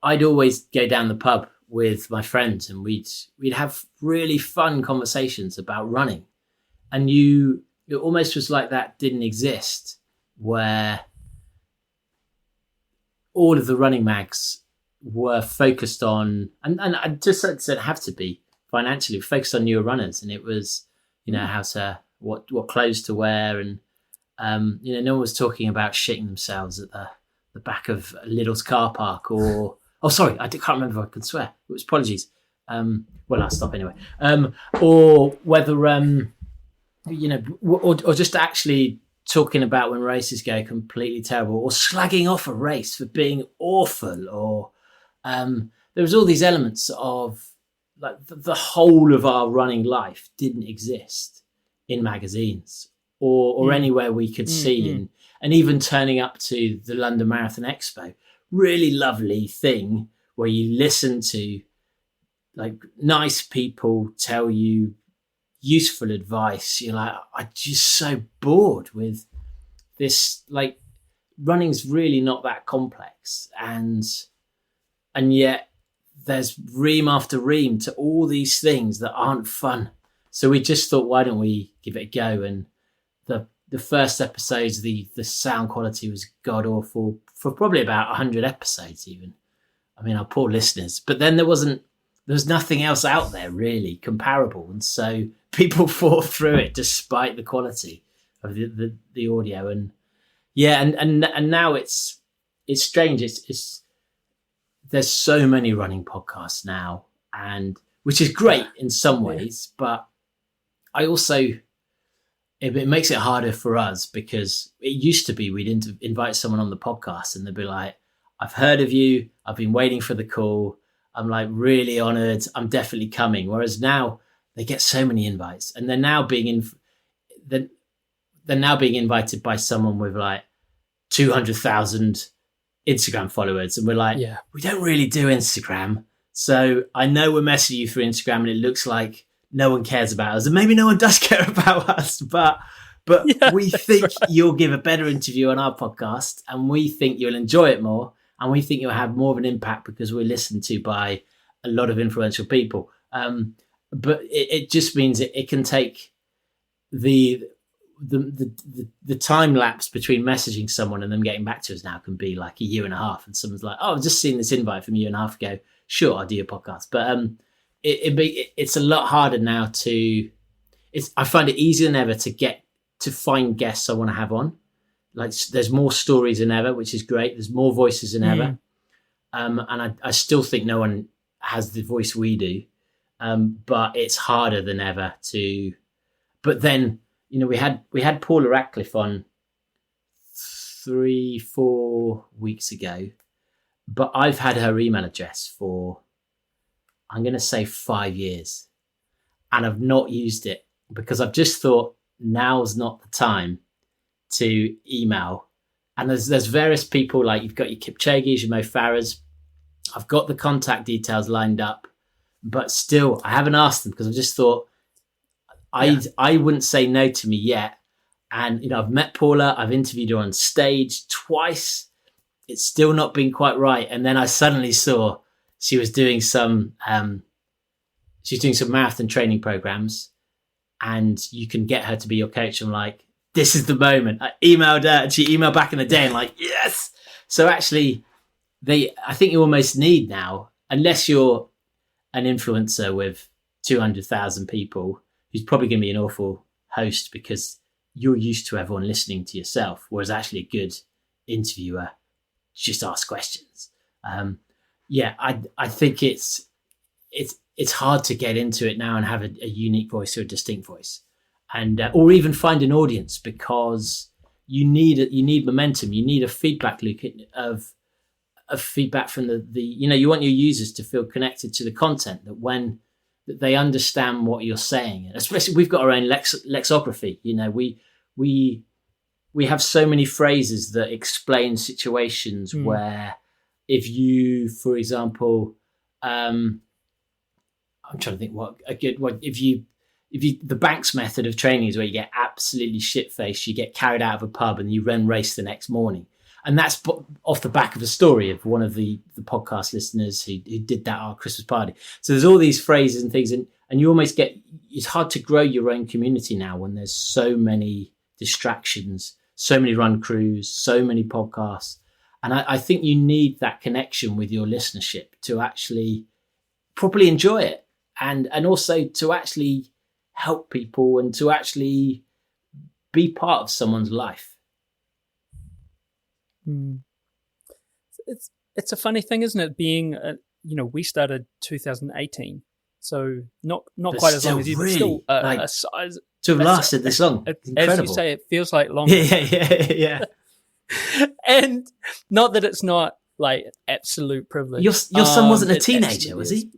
I'd always go down the pub with my friends and we'd have really fun conversations about running. And it almost was like that didn't exist, where all of the running mags were focused on, and I just said have to be financially focused on newer runners. And it was, how to, what clothes to wear. And, no one was talking about shitting themselves at the back of Lidl's car park or, oh, sorry, I can't remember if I can swear. It was apologies. Well, I'll stop anyway. Or whether, or just actually talking about when races go completely terrible, or slagging off a race for being awful, or there was all these elements of like the whole of our running life didn't exist in magazines or anywhere we could see, and even turning up to the London Marathon Expo. Really lovely thing where you listen to like nice people tell you useful advice. You're like, I'm just so bored with this. Like, running's really not that complex, and yet there's ream after ream to all these things that aren't fun. So we just thought, why don't we give it a go? And the first episodes, the sound quality was god awful for probably about 100 episodes even. I mean, our poor listeners. But then there was nothing else out there really comparable. And so people fought through it despite the quality of the audio. And yeah, and now it's strange. It's there's so many running podcasts now, and which is great in some ways, but I also, it makes it harder for us because it used to be we'd invite someone on the podcast and they'd be like, I've heard of you. I've been waiting for the call. I'm like really honored. I'm definitely coming. Whereas now they get so many invites, and they're now being invited by someone with like 200,000 Instagram followers. And we're like, we don't really do Instagram. So I know we're messaging you through Instagram and it looks like no one cares about us, and maybe no one does care about us, but we think you'll give a better interview on our podcast, and we think you'll enjoy it more, and we think you'll have more of an impact because we're listened to by a lot of influential people. But it just means it can take the time lapse between messaging someone and them getting back to us now can be like a year and a half, and someone's like, "Oh, I've just seen this invite from a year and a half ago. Sure, I'll do your podcast." But it's a lot harder now I find it easier than ever to find guests I want to have on. Like, there's more stories than ever, which is great. There's more voices than ever. And I still think no one has the voice we do. But it's harder than ever but then, we had Paula Ratcliffe on 3-4 weeks ago, but I've had her email address for, I'm going to say 5 years, and I've not used it because I've just thought now's not the time to email. And there's various people, like you've got your Kipchoge's, your Mo Farahs. I've got the contact details lined up, but still I haven't asked them because I just thought I wouldn't say no to me yet. And, I've met Paula, I've interviewed her on stage twice. It's still not been quite right. And then I suddenly saw she was doing some marathon training programs, and you can get her to be your coach. I'm like, this is the moment. I emailed her and she emailed back in the day and like, yes. So actually I think you almost need now, unless you're an influencer with 200,000 people, who's probably going to be an awful host because you're used to everyone listening to yourself, whereas actually a good interviewer just asks questions. I think it's hard to get into it now and have a unique voice or a distinct voice, and or even find an audience, because you need momentum. You need a feedback loop of feedback from the you want your users to feel connected to the content, that they understand what you're saying. And especially, we've got our own lexicography. We have so many phrases that explain situations where, if you, for example, I'm trying to think the Banks method of training is where you get absolutely shit-faced, you get carried out of a pub, and you run race the next morning. And that's off the back of a story of one of the podcast listeners who did that at our Christmas party. So there's all these phrases and things, and you almost it's hard to grow your own community now when there's so many distractions, so many run crews, so many podcasts. And I think you need that connection with your listenership to actually properly enjoy it, and also to actually help people and to actually be part of someone's life. It's a funny thing, isn't it? Being we started 2018, so not quite as long as you, but still a size to have lasted this long. As you say, it feels like longer. Yeah. And not that it's not like absolute privilege. Your son wasn't a teenager, was he?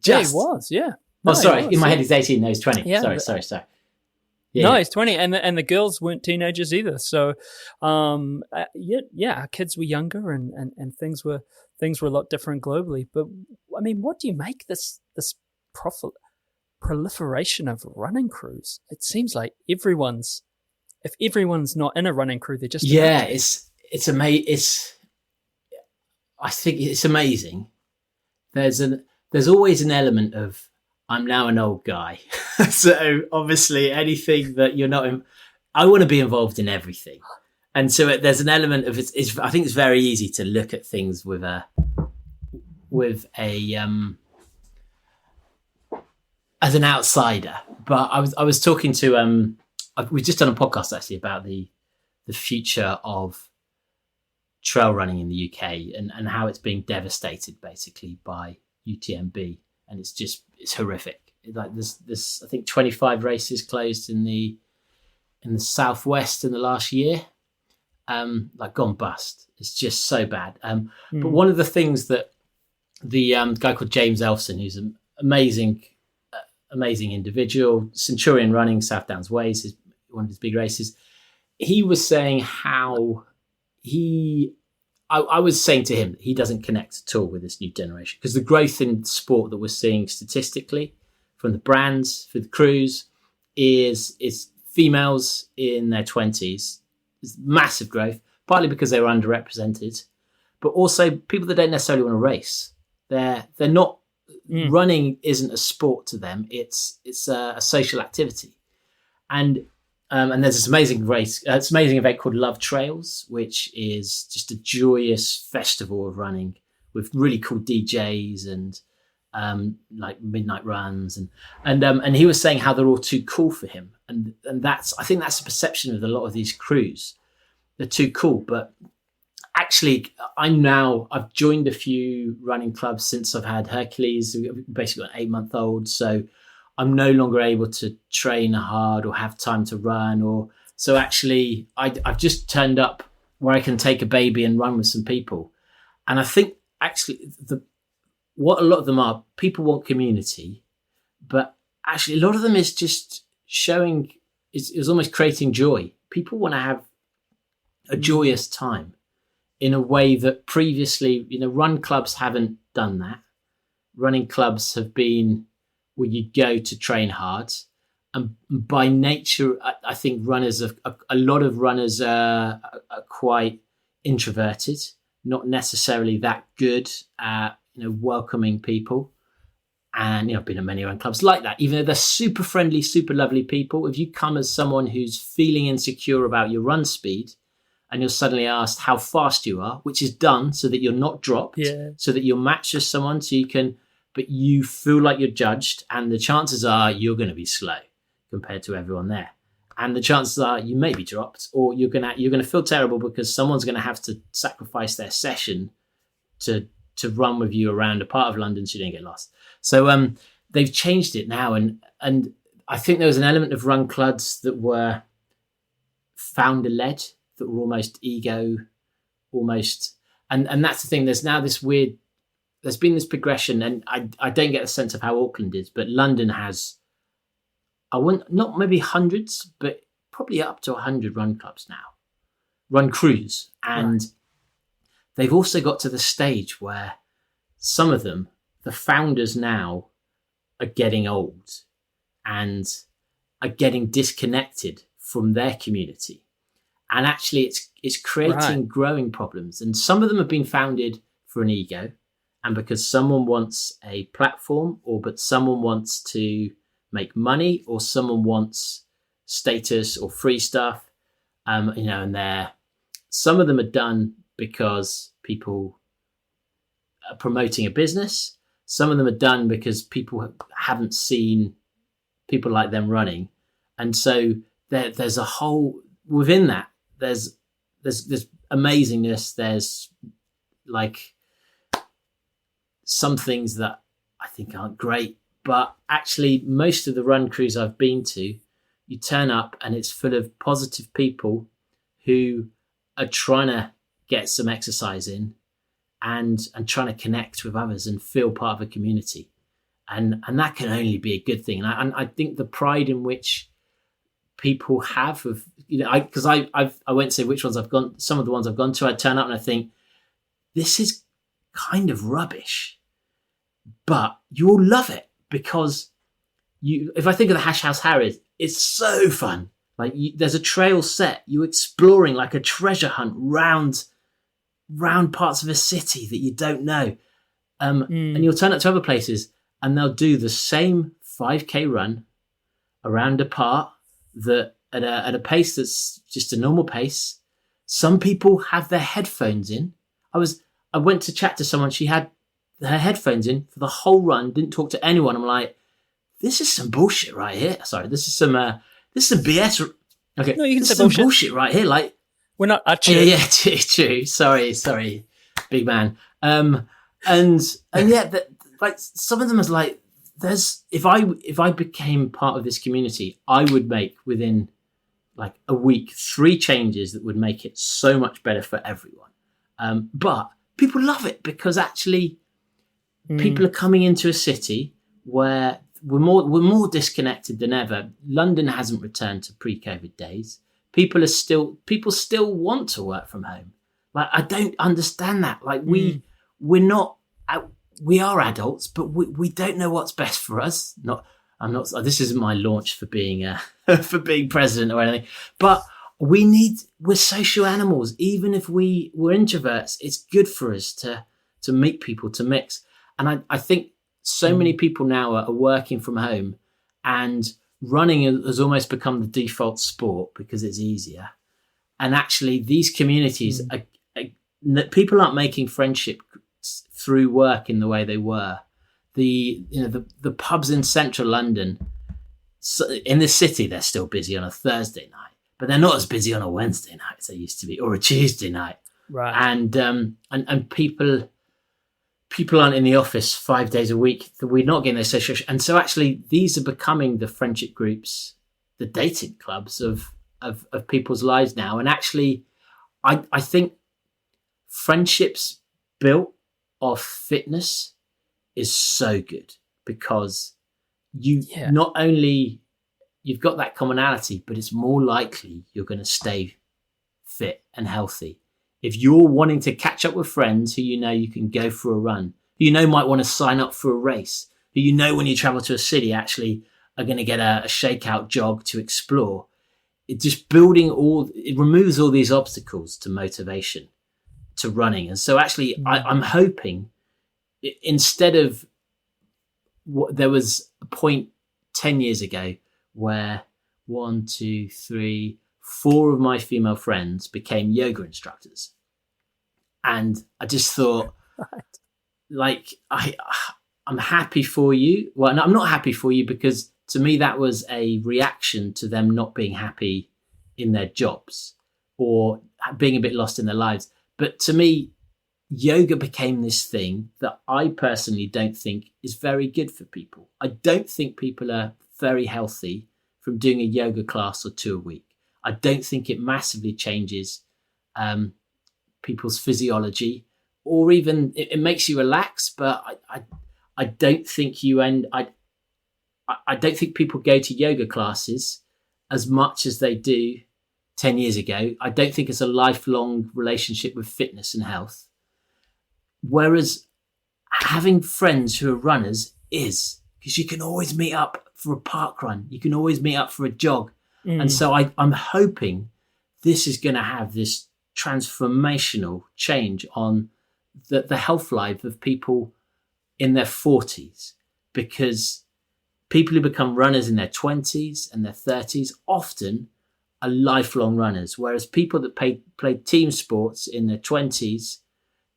Yeah, he was. Yeah. No, sorry. In my head, he's 18. No, he's 20. Yeah, sorry. Yeah. No, he's 20, and the girls weren't teenagers either. So, our kids were younger, and things were a lot different globally. But I mean, what do you make this proliferation of running crews? It seems like if everyone's not in a running crew, they're just it's amazing. I think it's amazing. There's always an element of, I'm now an old guy. So obviously anything that you're not in, I want to be involved in everything. And so there's an element of I think it's very easy to look at things with a as an outsider. But I was talking to, we've just done a podcast actually about the future of trail running in the UK and how it's being devastated basically by UTMB. And it's horrific. Like there's I think 25 races closed in the southwest in the last year, like gone bust. It's just so bad. But one of the things that the guy called James Elfson, who's an amazing individual, Centurion Running, South Downs Ways is one of his big races. He was saying how I was saying to him that he doesn't connect at all with this new generation, because the growth in sport that we're seeing statistically from the brands, for the crews, is females in their 20s. There's massive growth, partly because they were underrepresented, but also people that don't necessarily want to race. They're not running isn't a sport to them. It's a social activity. And there's this amazing race. It's an amazing event called Love Trails, which is just a joyous festival of running with really cool DJs and like midnight runs. And he was saying how they're all too cool for him. And I think that's the perception of a lot of these crews. They're too cool. But actually, I've joined a few running clubs since I've had Hercules. We've basically got an 8-month-old. So I'm no longer able to train hard or have time to run. So actually, I've just turned up where I can take a baby and run with some people. And I think actually what a lot of them are, people want community, but actually a lot of them is just showing, is almost creating joy. People want to have a joyous time in a way that previously, run clubs haven't done that. Running clubs have been where you go to train hard. And by nature, I think a lot of runners are quite introverted, not necessarily that good at, welcoming people. And, I've been at many run clubs like that. Even though they're super friendly, super lovely people, if you come as someone who's feeling insecure about your run speed and you're suddenly asked how fast you are, which is done so that you're not dropped, so that you're matched with someone so you can, but you feel like you're judged, and the chances are you're going to be slow compared to everyone there. And the chances are you may be dropped, or you're going to feel terrible because someone's going to have to sacrifice their session to run with you around a part of London so you don't get lost. So they've changed it now, and I think there was an element of run clubs that were founder-led, that were almost ego, and that's the thing. There's now this weird. There's been this progression, and I don't get a sense of how Auckland is, but London has, not maybe hundreds, but probably up to 100 run clubs now, run crews. And they've also got to the stage where some of them, the founders now, are getting old and are getting disconnected from their community. And actually it's creating growing problems. And some of them have been founded for an ego, and because someone wants a platform, but someone wants to make money, or someone wants status or free stuff, and some of them are done because people are promoting a business. Some of them are done because people haven't seen people like them running, and so there's a whole within that. There's amazingness. There's like some things that I think aren't great, but actually most of the run crews I've been to, you turn up and it's full of positive people who are trying to get some exercise in and trying to connect with others and feel part of a community. And that can only be a good thing. And I think the pride in which people have of, because I won't say which ones I've gone, some of the ones I've gone to, I turn up and I think, this is kind of rubbish, but you'll love it because if I think of the Hash House Harriers, it's so fun. Like there's a trail set, you exploring like a treasure hunt round parts of a city that you don't know. And you'll turn up to other places and they'll do the same 5K run around a part that at a pace that's just a normal pace. Some people have their headphones in. I went to chat to someone, she had her headphones in for the whole run, didn't talk to anyone. I'm like, this is some bullshit right here. Sorry, this is some BS. Okay, No, you can this say is some bullshit. bullshit right here. Like, We're not yeah, true. Sorry, big man. And yeah, like some of them is like, if I became part of this community, I would make within like a week 3 changes that would make it so much better for everyone. But people love it because actually people are coming into a city where we're more disconnected than ever. London hasn't returned to pre-COVID days. People still want to work from home. Like, I don't understand that. Like we are adults, but we don't know what's best for us. This isn't my launch for being for being president or anything, but we're social animals. Even if we're introverts, it's good for us to meet people, to mix. And I think so many people now are working from home, and running has almost become the default sport because it's easier. And actually, these communities, people aren't making friendship through work in the way they were. The pubs in central London, in the city, they're still busy on a Thursday night, but they're not as busy on a Wednesday night as they used to be, or a Tuesday night. Right. And people aren't in the office 5 days a week. We're not getting those social, and so actually these are becoming the friendship groups, the dating clubs of people's lives now. And actually, I think friendships built off fitness is so good, because not only you've got that commonality, but it's more likely you're going to stay fit and healthy. If you're wanting to catch up with friends who you can go for a run, who might want to sign up for a race, who when you travel to a city actually are going to get a shakeout jog to explore, it just it removes all these obstacles to motivation, to running. And so actually I'm hoping, instead of there was a point 10 years ago where 1, 2, 3, 4 of my female friends became yoga instructors. And I just thought, I'm happy for you. Well, no, I'm not happy for you, because to me, that was a reaction to them not being happy in their jobs or being a bit lost in their lives. But to me, yoga became this thing that I personally don't think is very good for people. I don't think people are very healthy from doing a yoga class or 2 a week. I don't think it massively changes people's physiology, or even it makes you relax. But I don't think I don't think people go to yoga classes as much as they do 10 years ago. I don't think it's a lifelong relationship with fitness and health. Whereas having friends who are runners is, because you can always meet up for a park run. You can always meet up for a jog. And so I'm hoping this is going to have this transformational change on the health life of people in their 40s, because people who become runners in their 20s and their 30s often are lifelong runners, whereas people that play team sports in their 20s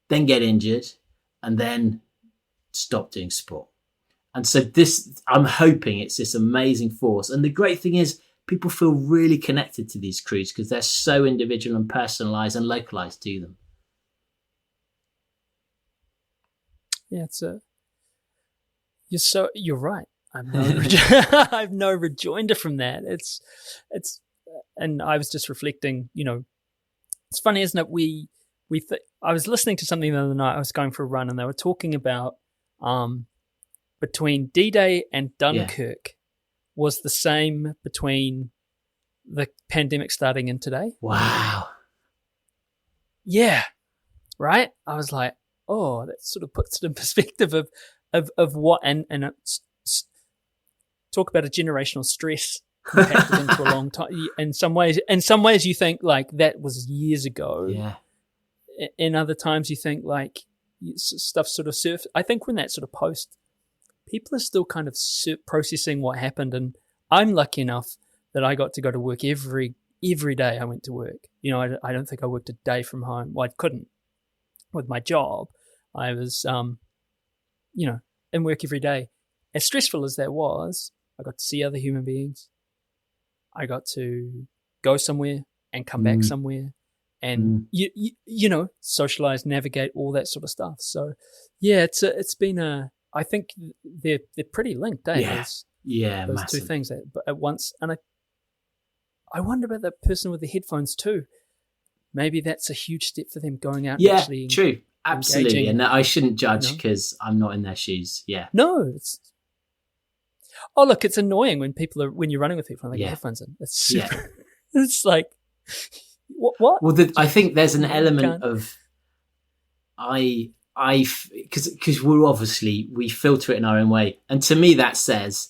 then get injured and then stop doing sport. And so I'm hoping it's this amazing force. And the great thing is, people feel really connected to these crews because they're so individual and personalized and localized to them. Yeah, you're right. I've no rejoinder from that. It's, and I was just reflecting. It's funny, isn't it? I was listening to something the other night. I was going for a run, and they were talking about between D-Day and Dunkirk was the same between the pandemic starting and today. Wow. Yeah. Right? I was like, oh, that sort of puts it in perspective of what, and talk about a generational stress impacted into a long time. In some ways you think like that was years ago. Yeah. In other times you think like stuff sort of surfed. I think when that sort of post, people are still kind of processing what happened. And I'm lucky enough that I got to go to work every day I went to work. I don't think I worked a day from home. Well, I couldn't with my job. I was, in work every day. As stressful as that was, I got to see other human beings. I got to go somewhere and come back somewhere and, socialize, navigate, all that sort of stuff. So, yeah, it's been I think they're pretty linked, eh? Yeah, those massive. two things at once. And I wonder about that person with the headphones too. Maybe that's a huge step for them going out and actually true. Absolutely. engaging. And I shouldn't judge because I'm not in their shoes. Yeah. No, look, it's annoying when you're running with people and they get headphones in. It's super, it's like, what? Well, I think there's an element of because we filter it in our own way. And to me, that says,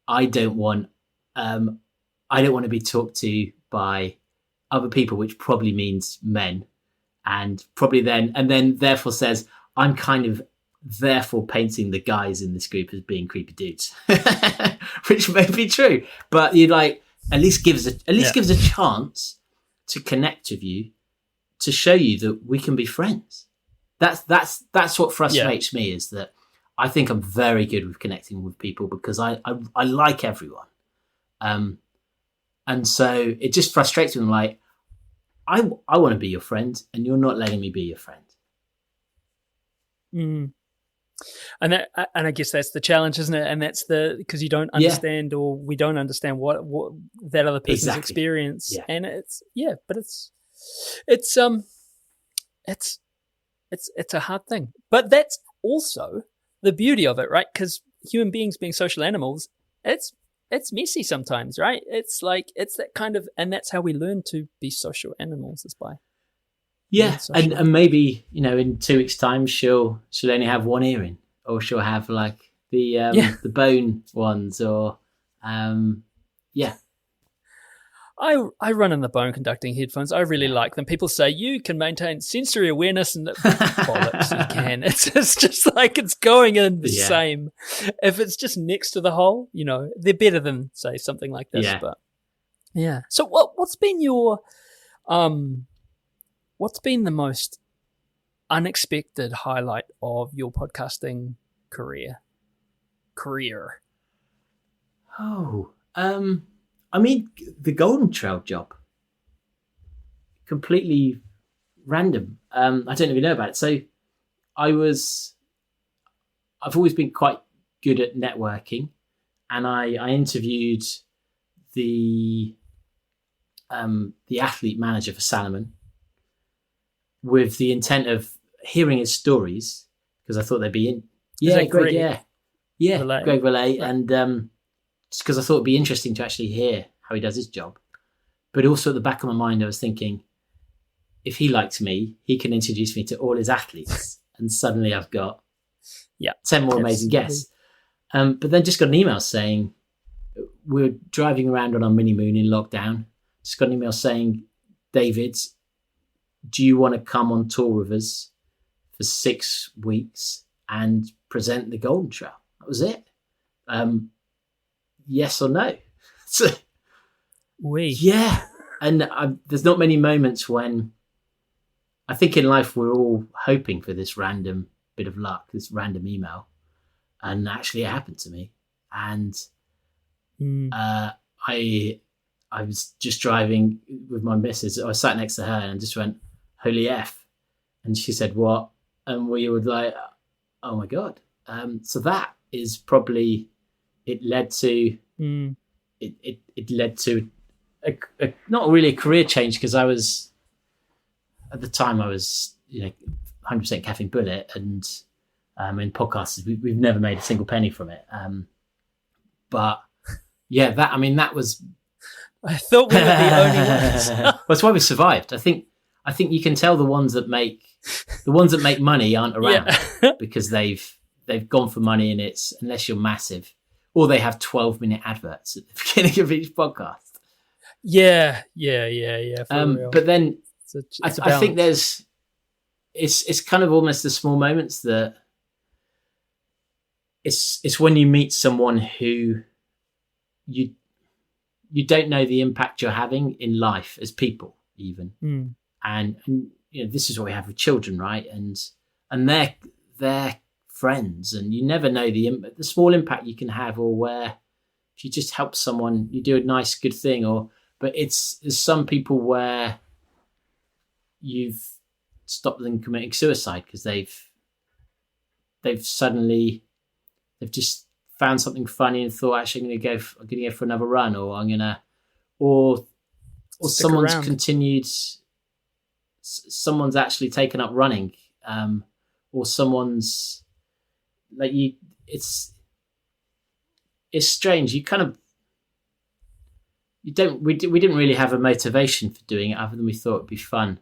I don't want to be talked to by other people, which probably means men, and then therefore says, I'm kind of therefore painting the guys in this group as being creepy dudes, which may be true, but you like at least gives a chance to connect with you, to show you that we can be friends. That's what frustrates me, is that I think I'm very good with connecting with people because I like everyone, and so it just frustrates me. I'm like, I want to be your friend, and you're not letting me be your friend. Mm. And I guess that's the challenge, isn't it? And that's because you don't understand, or we don't understand what that other person's experience. Yeah. And it's a hard thing, but that's also the beauty of it, right? Because human beings being social animals, it's messy sometimes, right? It's like, it's that kind of, and that's how we learn to be social animals, is by and maybe, you know, in 2 weeks' time she'll only have one earring, or she'll have like the bone ones, or I run in the bone conducting headphones. I really like them. People say you can maintain sensory awareness, and bollocks, you can. It's just like it's going in the same. If it's just next to the hole, you know, they're better than, say, something like this. Yeah. But yeah. So what's been your what's been the most unexpected highlight of your podcasting career? Oh, I mean, the Golden Trail job, completely random. I don't know if you know about it. So I've always been quite good at networking, and I interviewed the athlete manager for Salomon with the intent of hearing his stories, because I thought they'd be Greg Valet, and just because I thought it'd be interesting to actually hear how he does his job. But also at the back of my mind, I was thinking, if he likes me, he can introduce me to all his athletes, and suddenly I've got 10 more amazing guests. But then just got an email saying, we're driving around on our mini moon in lockdown. Just got an email saying, David, do you want to come on tour with us for 6 weeks and present the Golden Trail? That was it. Yes or no? So, and there's not many moments when I think in life we're all hoping for this random bit of luck, this random email, and actually it happened to me. And I was just driving with my missus. I sat next to her and just went, holy F. And she said, what? And we were like, oh my God. So that is probably, it led to it led to a not really a career change, because I was, at the time I was 100% Caffeine Bullet, and in podcasts we've never made a single penny from it, but that was, I thought we were the only ones. well, that's why we survived. I think you can tell the ones that make money aren't around because they've gone for money, and it's, unless you're massive, or they have 12-minute adverts at the beginning of each podcast. Yeah. For real. But then I think it's kind of almost the small moments that it's when you meet someone who you don't know the impact you're having in life as people, even. And this is what we have with children, right? And they're friends, and you never know the small impact you can have, or where if you just help someone, you do a nice good thing, but there's some people where you've stopped them committing suicide because they've just found something funny and thought, actually I'm gonna go for another run, or or someone's around. Continued, someone's actually taken up running, or someone's like you. It's strange. You kind of we didn't really have a motivation for doing it other than we thought it'd be fun,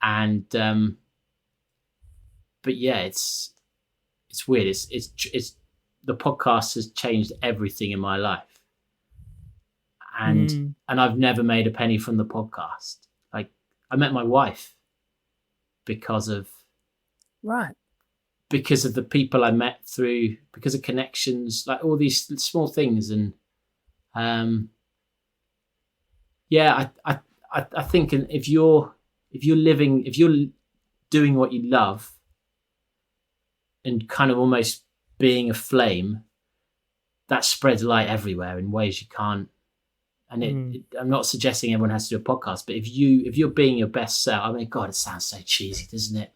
and but yeah, it's weird. It's the podcast has changed everything in my life, and I've never made a penny from the podcast. Like, I met my wife because of because of the people I met through, because of connections, like all these small things. And I think if you're doing what you love and kind of almost being a flame, that spreads light everywhere in ways you can't. And I'm not suggesting everyone has to do a podcast, but if you're being your best self, I mean, God, it sounds so cheesy, doesn't it?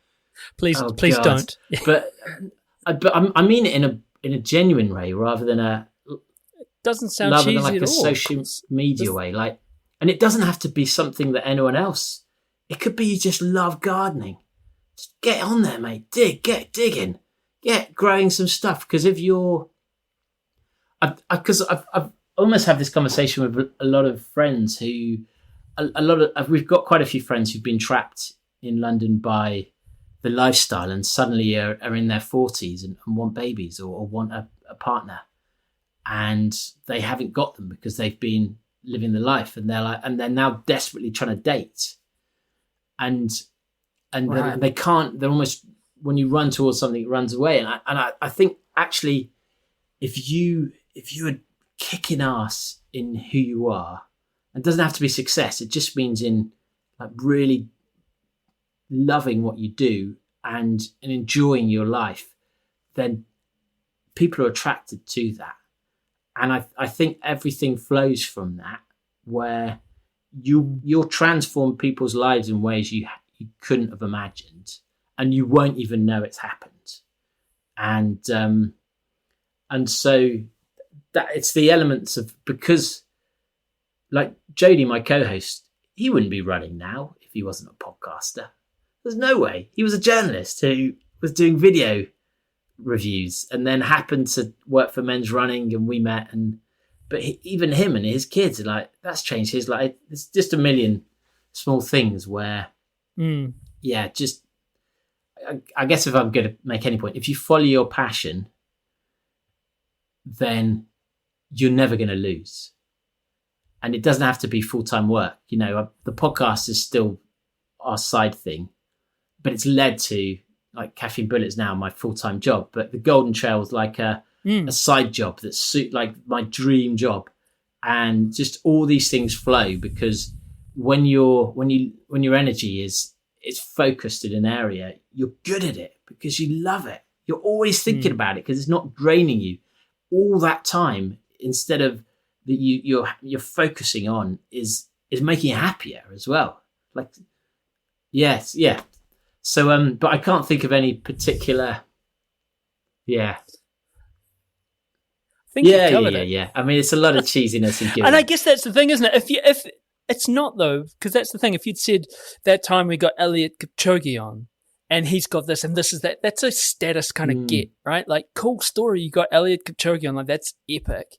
Please God. don't. But I mean it in a genuine way, rather than Doesn't sound cheesy like at a all. social media way. Like, and it doesn't have to be something that anyone else. It could be you just love gardening. Just get on there, mate. Get digging, get growing some stuff. Because if you're, I've almost have this conversation with a lot of friends who, we've got quite a few friends who've been trapped in London by the lifestyle and suddenly are in their 40s and want babies or want a partner, and they haven't got them because they've been living the life, and they're now desperately trying to date, and Right. they can't. They're almost, when you run towards something, it runs away. And I think actually, if you are kicking ass in who you are, it doesn't have to be success. It just means in like really loving what you do and enjoying your life, then people are attracted to that. And I think everything flows from that, where you'll transform people's lives in ways you couldn't have imagined, and you won't even know it's happened. And so that it's the elements of, because like Jody, my co-host, he wouldn't be running now if he wasn't a podcaster. There's no way. He was a journalist who was doing video reviews and then happened to work for Men's Running, and we met. But even him and his kids are like, that's changed his life. It's just a million small things where, just, I guess if I'm going to make any point, if you follow your passion, then you're never going to lose. And it doesn't have to be full-time work. You know, the podcast is still our side thing, but it's led to, like, Caffeine Bullet is now my full-time job, but the Golden Trail is like a side job that's like my dream job. And just all these things flow because when your energy is focused in an area, you're good at it because you love it. You're always thinking about it because it's not draining you all that time. Instead of that, you're focusing on is making you happier as well. Like, yes, yeah. So, but I can't think of any particular. Yeah. I think you covered it. Yeah. I mean, it's a lot of cheesiness and giving. And I guess that's the thing, isn't it? If it's not though, because that's the thing. If you'd said that time we got Elliot Kipchoge on, and he's got this and this is that, that's a status kind of get, right? Like, cool story. You got Elliot Kipchoge on, like, that's epic.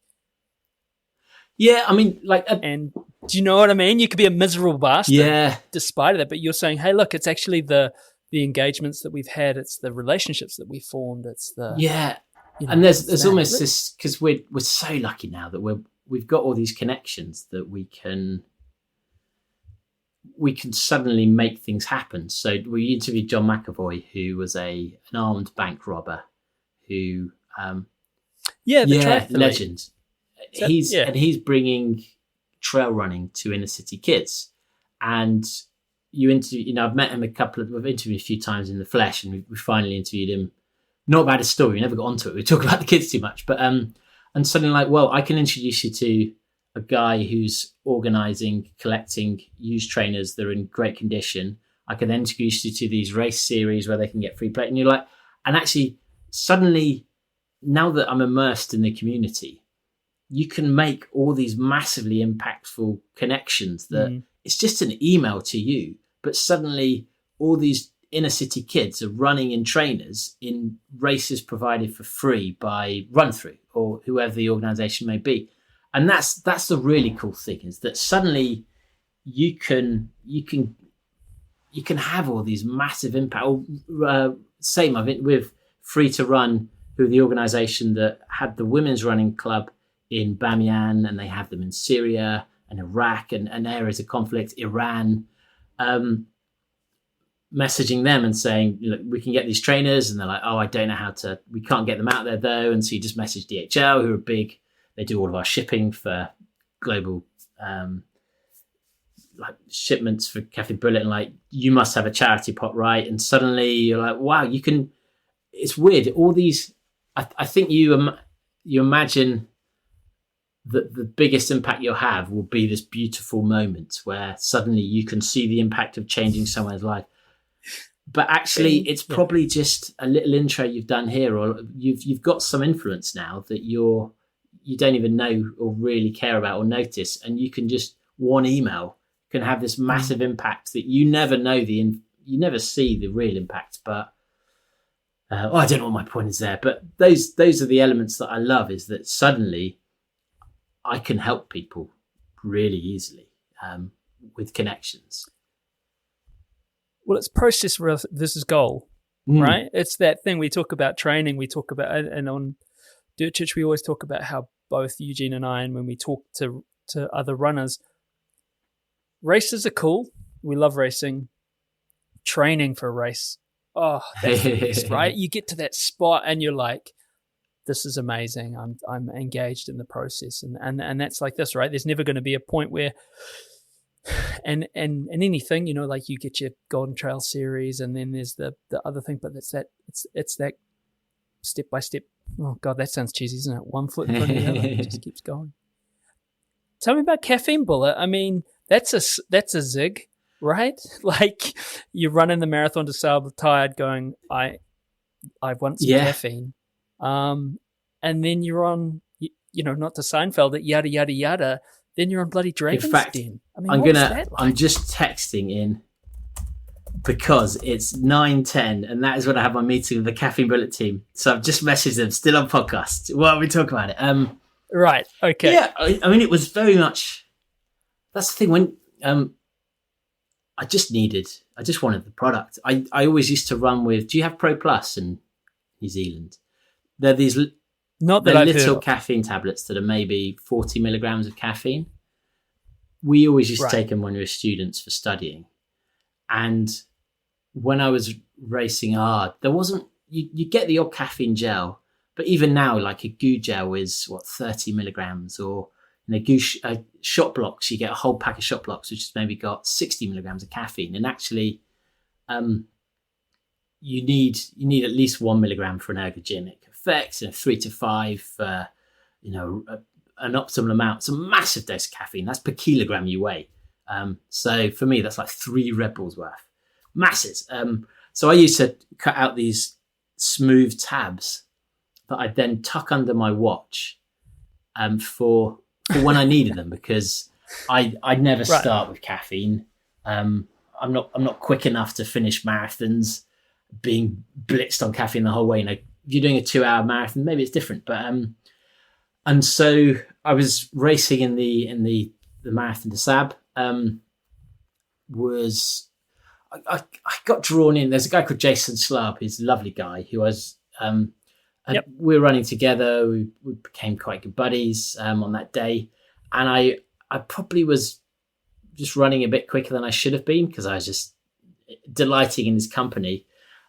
Yeah, I mean, like, and do you know what I mean? You could be a miserable bastard, despite of that, but you're saying, hey, look, it's actually the engagements that we've had, it's the relationships that we formed, it's the You know, and there's almost this, because we're so lucky now that we've got all these connections that we can suddenly make things happen. So we interviewed John McAvoy, who was an armed bank robber, who legend. He's bringing trail running to inner city kids, and I've met him we've interviewed a few times in the flesh, and we finally interviewed him. Not about his story, we never got onto it. We talk about the kids too much, but and suddenly, like, well, I can introduce you to a guy who's organising, collecting used trainers that are in great condition. I can then introduce you to these race series where they can get free play, and you're like, and actually, suddenly, now that I'm immersed in the community, you can make all these massively impactful connections that it's just an email to you, but suddenly all these inner city kids are running in trainers in races provided for free by Run Through or whoever the organization may be. And that's the really cool thing, is that suddenly you can have all these massive impact. Same with Free to Run, who are the organization that had the women's running club in Bamiyan, and they have them in Syria and Iraq and areas of conflict, Iran. messaging them and saying, look, we can get these trainers, and they're like, oh, I don't know how to. We can't get them out there though, and so you just message DHL, who are big. They do all of our shipping for global like shipments for Caffeine Bullet, and like, you must have a charity pot, right? And suddenly you're like, wow, you can. It's weird. All these, I think you imagine that the biggest impact you'll have will be this beautiful moment where suddenly you can see the impact of changing someone's life. But actually, it's probably just a little intro you've done here, or you've got some influence now that you don't even know or really care about or notice, and you can just one email can have this massive impact that you never know you never see the real impact. But I don't know what my point is there, but those are the elements that I love, is that suddenly I can help people really easily with connections. Well, it's process versus goal, right? It's that thing we talk about training. We talk about, and on Dirt Church, we always talk about how both Eugene and I, and when we talk to other runners, races are cool. We love racing. Training for a race, oh, that's the best, right? You get to that spot and you're like, this is amazing. I'm engaged in the process, and that's like this, right? There's never going to be a point where, and anything, you know, like you get your Golden Trail series, and then there's the other thing, but it's that step by step. Oh God, that sounds cheesy, isn't it? One foot in front of the other, it just keeps going. Tell me about Caffeine Bullet. I mean, that's a zig, right? Like, you're running the marathon to Sable tired, going, I want some caffeine. And then you're on, you know, not to Seinfeld it, yada, yada, yada. Then you're on bloody Dragon's Den. I mean, I'm just texting in because it's 9:10, and that is when I have my meeting with the Caffeine Bullet team. So I've just messaged them, still on podcast. Why don't we talk about it? Right. Okay. Yeah. I mean, it was very much, that's the thing when, I just wanted the product. I always used to run with, do you have Pro Plus in New Zealand? They're these little caffeine tablets that are maybe 40 milligrams of caffeine. We always used to take them when we were students for studying. And when I was racing hard, there wasn't, you get the odd caffeine gel, but even now, like a goo gel is 30 milligrams, or shot blocks, you get a whole pack of shot blocks, which has maybe got 60 milligrams of caffeine. And actually, you need at least 1 milligram for an ergogenic effect, and 3 to 5 for, an optimal amount. It's a massive dose of caffeine. That's per kilogram you weigh. So for me, that's like 3 Red Bulls worth. Masses. So I used to cut out these smooth tabs that I'd then tuck under my watch for when I needed them, because I'd never start with caffeine. I'm not quick enough to finish marathons being blitzed on caffeine the whole way. If you're doing a 2-hour marathon, maybe it's different. But and so I was racing in the marathon de Sable. I got drawn in. There's a guy called Jason Slab. He's a lovely guy who was. We were running together. We became quite good buddies on that day, and I probably was just running a bit quicker than I should have been, because I was just delighting in his company,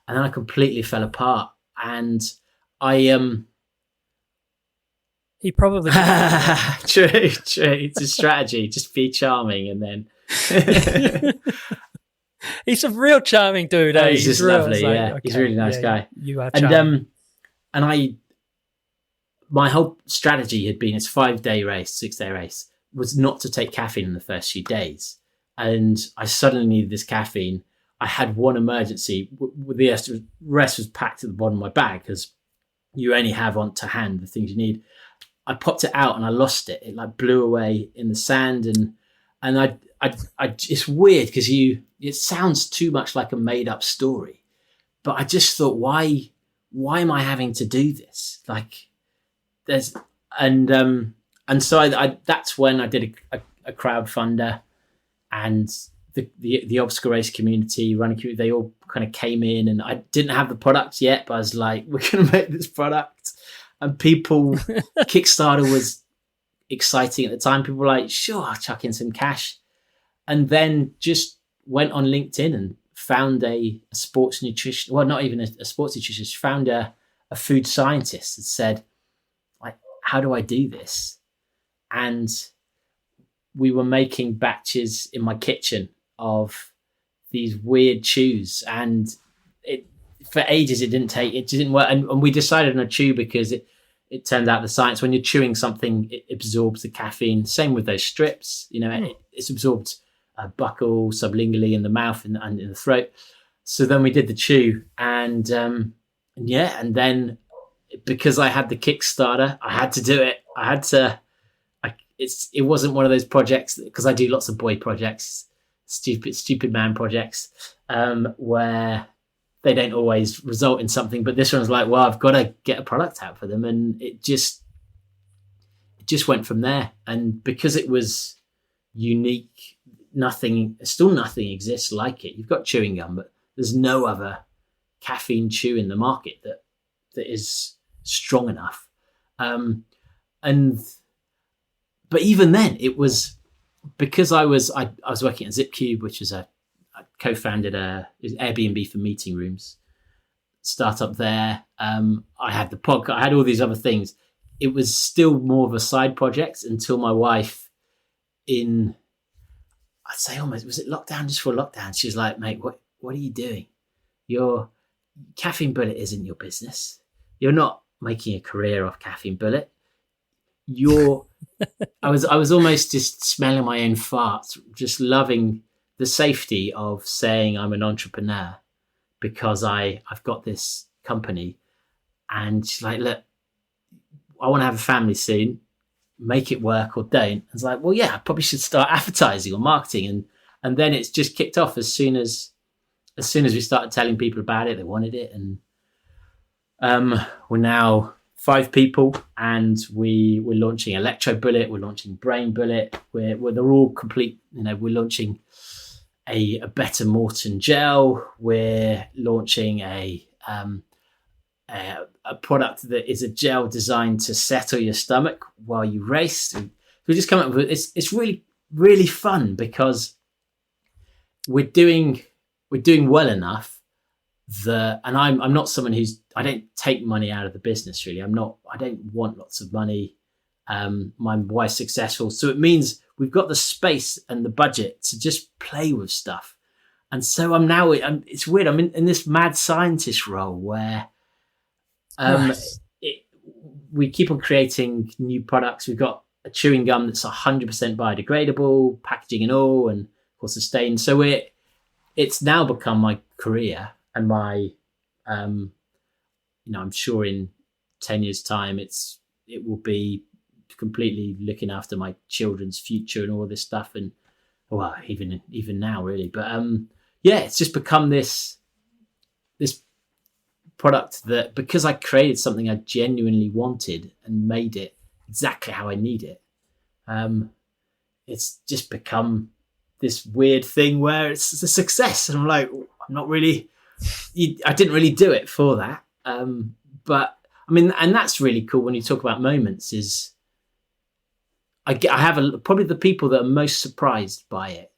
and then I completely fell apart. And he probably true. It's a strategy. Just be charming, and then he's a real charming dude. He's just lovely. Yeah, he's a really nice guy. You are charming. And my whole strategy had been, it's 5-day race, 6-day race, was not to take caffeine in the first few days. And I suddenly needed this caffeine. I had one emergency. The rest was packed at the bottom of my bag, because you only have on to hand the things you need. I popped it out and I lost it. It like blew away in the sand. And I it's weird, because it sounds too much like a made up story, but I just thought, why am I having to do this? Like, so I that's when I did a crowdfunder, and the obstacle race community, running community, they all kind of came in, and I didn't have the product yet, but I was like, we're going to make this product. And people, Kickstarter was exciting at the time. People were like, sure, I'll chuck in some cash. And then just went on LinkedIn and found a sports nutrition, well, not even a sports nutritionist, found a food scientist and said, like, how do I do this? And we were making batches in my kitchen of these weird chews, and for ages it didn't work. And we decided on a chew because it turned out the science, when you're chewing something, it absorbs the caffeine. Same with those strips, it's absorbed buccal, sublingually in the mouth and in the throat. So then we did the chew, and then because I had the Kickstarter, I had to do it. It wasn't one of those projects, because I do lots of boy projects, stupid man projects, where they don't always result in something. But this one was like, well, I've got to get a product out for them, and it just went from there. And because it was unique, nothing exists like it. You've got chewing gum, but there's no other caffeine chew in the market that is strong enough. But even then, it was because I was working at ZipCube, which is I co-founded a Airbnb for meeting rooms startup there. I had the podcast, I had all these other things. It was still more of a side project until my wife, I'd say almost, was it lockdown, just before lockdown, she was like, mate, what are you doing? Your Caffeine Bullet isn't your business. You're not making a career off Caffeine Bullet. I was almost just smelling my own farts, just loving the safety of saying I'm an entrepreneur because I've got this company. And she's like, look, I want to have a family soon. Make it work or don't. And it's like, well, yeah, I probably should start advertising or marketing. And then it's just kicked off as soon as we started telling people about it, they wanted it. And we're now 5 people, and we're launching Electro Bullet, we're launching Brain Bullet, they're all complete. We're launching a Beta Morton gel, we're launching a product that is a gel designed to settle your stomach while you race. We just come up with it's really, really fun because we're doing well enough that, and I'm not someone I don't take money out of the business really. I don't want lots of money. My wife's successful, so it means we've got the space and the budget to just play with stuff. And so it's weird. I'm in this mad scientist role where Nice. We keep on creating new products. We've got a chewing gum that's 100% biodegradable, packaging and all, and of course sustained. So it's now become my career, and my I'm sure in 10 years time it will be completely looking after my children's future and all this stuff, and well, even now really. But it's just become this product that, because I created something I genuinely wanted and made it exactly how I need it, it's just become this weird thing where it's a success. And I'm like, I didn't really do it for that. But I mean, and that's really cool when you talk about moments, is I have probably the people that are most surprised by it.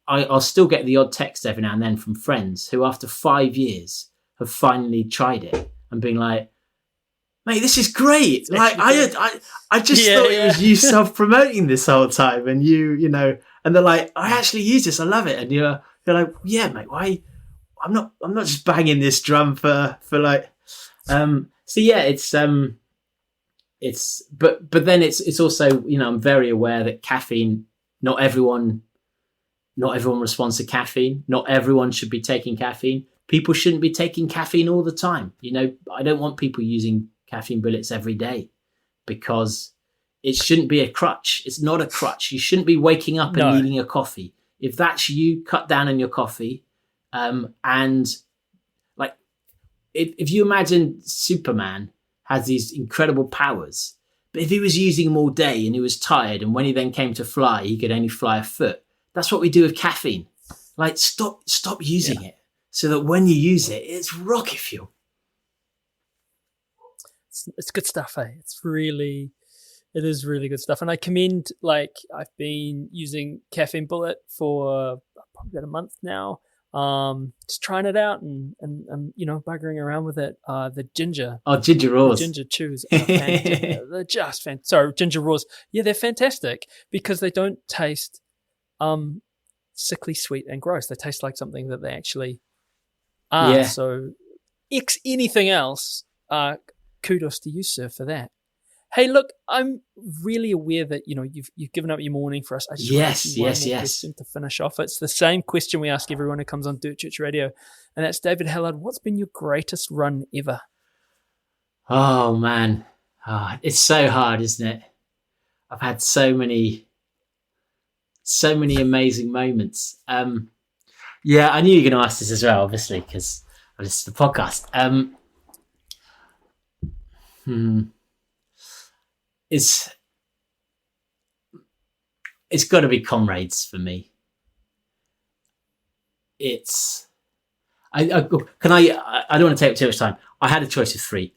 I'll still get the odd text every now and then from friends who after 5 years have finally tried it and being like, mate, this is great. Like I just thought it was you self-promoting this whole time, and and they're like, I actually use this, I love it. And you're like, yeah, mate, why? I'm not just banging this drum for like, so yeah, it's but then it's also, I'm very aware that caffeine, not everyone responds to caffeine. Not everyone should be taking caffeine. People shouldn't be taking caffeine all the time. I don't want people using caffeine bullets every day, because it shouldn't be a crutch. It's not a crutch. You shouldn't be waking up and needing a coffee. If that's you, cut down on your coffee. And like, if you imagine Superman has these incredible powers, but if he was using them all day and he was tired, and when he then came to fly, he could only fly a foot. That's what we do with caffeine. Like, stop using it, so that when you use it, it's rocket fuel. It's good stuff, eh? It is really good stuff. And I commend, I've been using Caffeine Bullet for probably about a month now. Just trying it out and buggering around with it. The ginger. Oh, ginger raws. The ginger chews. They're just fantastic. Sorry, ginger raws. Yeah, they're fantastic because they don't taste sickly sweet and gross. They taste like something that they actually are. Yeah. So, anything else, kudos to you, sir, for that. Hey, look, I'm really aware that you've given up your morning for us. I just want to ask you one more question to finish off. It's the same question we ask everyone who comes on Dirt Church Radio, and that's David Hellard. What's been your greatest run ever? Oh man, it's so hard, isn't it? I've had so many amazing moments. Yeah, I knew you were going to ask this as well, obviously, because I listened to the podcast. It's got to be Comrades for me. I don't want to take up too much time. I had a choice of three.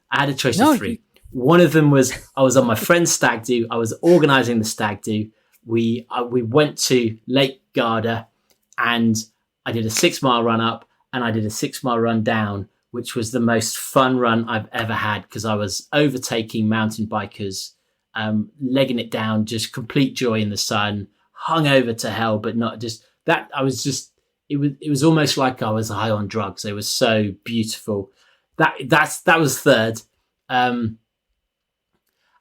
One of them was I was on my friend's stag do. I was organising the stag do. We went to Lake Garda, and I did a 6 mile run up and I did a 6 mile run down, which was the most fun run I've ever had because I was overtaking mountain bikers, legging it down, just complete joy in the sun, hung over to hell, but not just that. It was almost like I was high on drugs. It was so beautiful. That was third.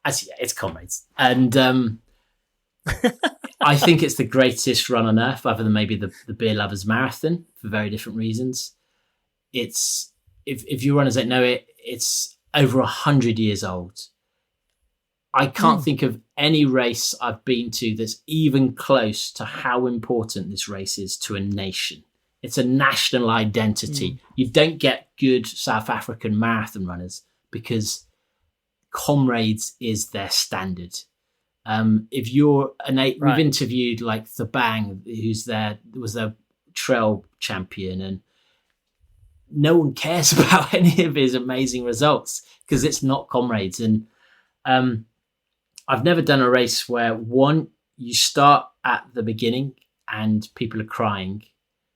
It's Comrades. And I think it's the greatest run on earth, other than maybe the Beer Lovers Marathon, for very different reasons. It's if you runners don't know it, it's over 100 years old. I can't think of any race I've been to that's even close to how important this race is to a nation. It's a national identity. You don't get good South African marathon runners because Comrades is their standard. If you're we've interviewed like The Bang, was their trail champion, and no one cares about any of his amazing results because it's not Comrades. And I've never done a race where you start at the beginning and people are crying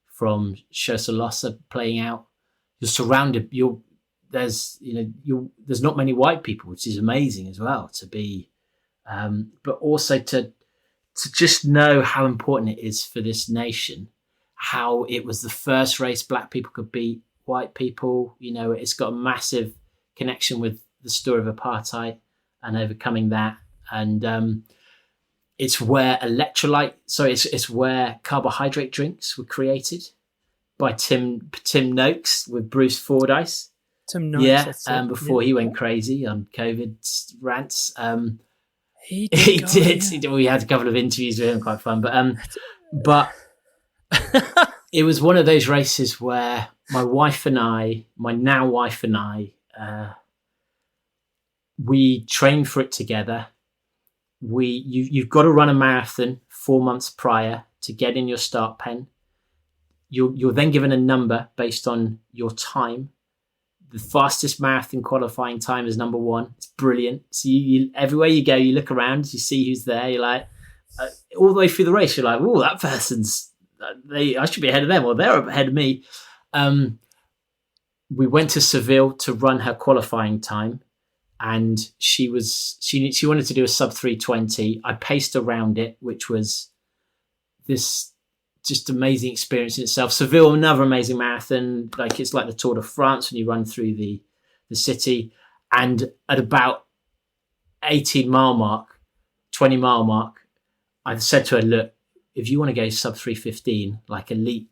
from Shosalasa playing out. You're surrounded. There's not many white people, which is amazing as well to be, but also to just know how important it is for this nation, how it was the first race black people could beat white people. It's got a massive connection with the story of apartheid and overcoming that. And it's where it's where carbohydrate drinks were created by Tim Noakes with Bruce Fordyce. Tim Noakes, before he went crazy on COVID rants. He did. We had a couple of interviews with him, quite fun. But it was one of those races where my now wife and I, we trained for it together. You've got to run a marathon 4 months prior to get in your start pen. You're then given a number based on your time. The fastest marathon qualifying time is number 1. It's brilliant. So you everywhere you go, you look around, you see who's there. You're like, all the way through the race, you're like, oh, that person's, I should be ahead of them, or they're ahead of me. We went to Seville to run her qualifying time. And she wanted to do a sub 3:20. I paced around it, which was this just amazing experience in itself. Seville, another amazing marathon. Like it's like the Tour de France when you run through the city. And at about 18 mile mark, 20 mile mark, I said to her, look, if you want to go sub 3:15, like elite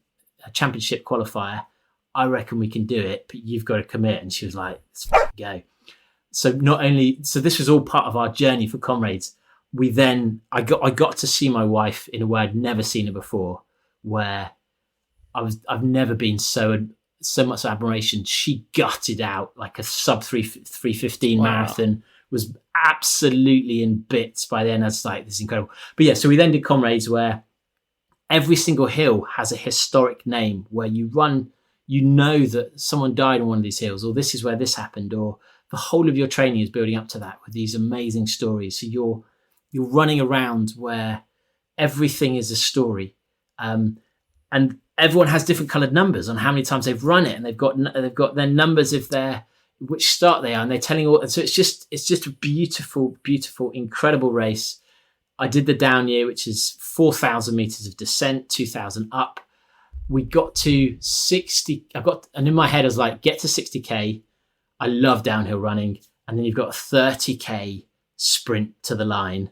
championship qualifier, I reckon we can do it, but you've got to commit. And she was like, let's go. So this was all part of our journey for Comrades. I got to see my wife in a way I'd never seen her before, where I've never been so much admiration. She gutted out like a sub 3:15 marathon, was absolutely in bits by then. I was like, this is incredible. But yeah, so we then did Comrades, where every single hill has a historic name, where you run, that someone died on one of these hills, or this is where this happened, or the whole of your training is building up to that with these amazing stories. So you're running around where everything is a story. And everyone has different coloured numbers on how many times they've run it, and they've got their numbers if they're which start they are, and they're telling all. So it's just a beautiful, beautiful, incredible race. I did the down year, which is 4,000 meters of descent, 2,000 up. We got to 60. And in my head, I was like, get to 60k. I love downhill running, and then you've got a 30k sprint to the line.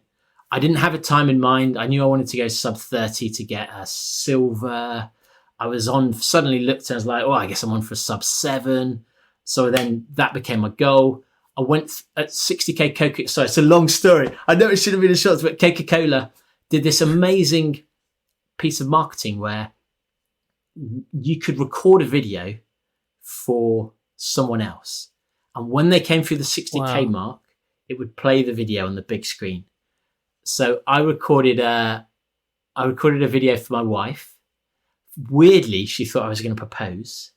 I didn't have a time in mind. I knew I wanted to go sub 30 to get a silver. I was suddenly looked and I was like, oh, I guess I'm on for a sub 7. So then that became my goal. I went at 60k Coca. Sorry, it's a long story. I know it should have been a short, but Coca-Cola did this amazing piece of marketing where you could record a video for someone else. And when they came through the 60k mark, it would play the video on the big screen. So I recorded a video for my wife. Weirdly, she thought I was going to propose.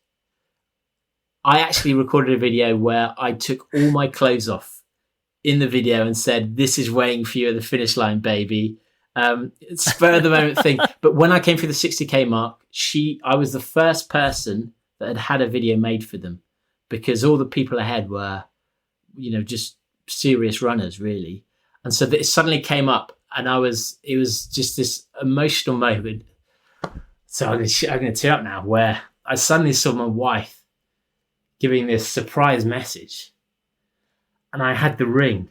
I actually recorded a video where I took all my clothes off in the video and said, "This is waiting for you at the finish line, baby." Spur of the moment thing. But when I came through the 60k mark, I was the first person that had a video made for them, because all the people ahead were, just serious runners, really. And so it suddenly came up, and it was just this emotional moment. So I'm going to tear up now, where I suddenly saw my wife giving this surprise message, and I had the ring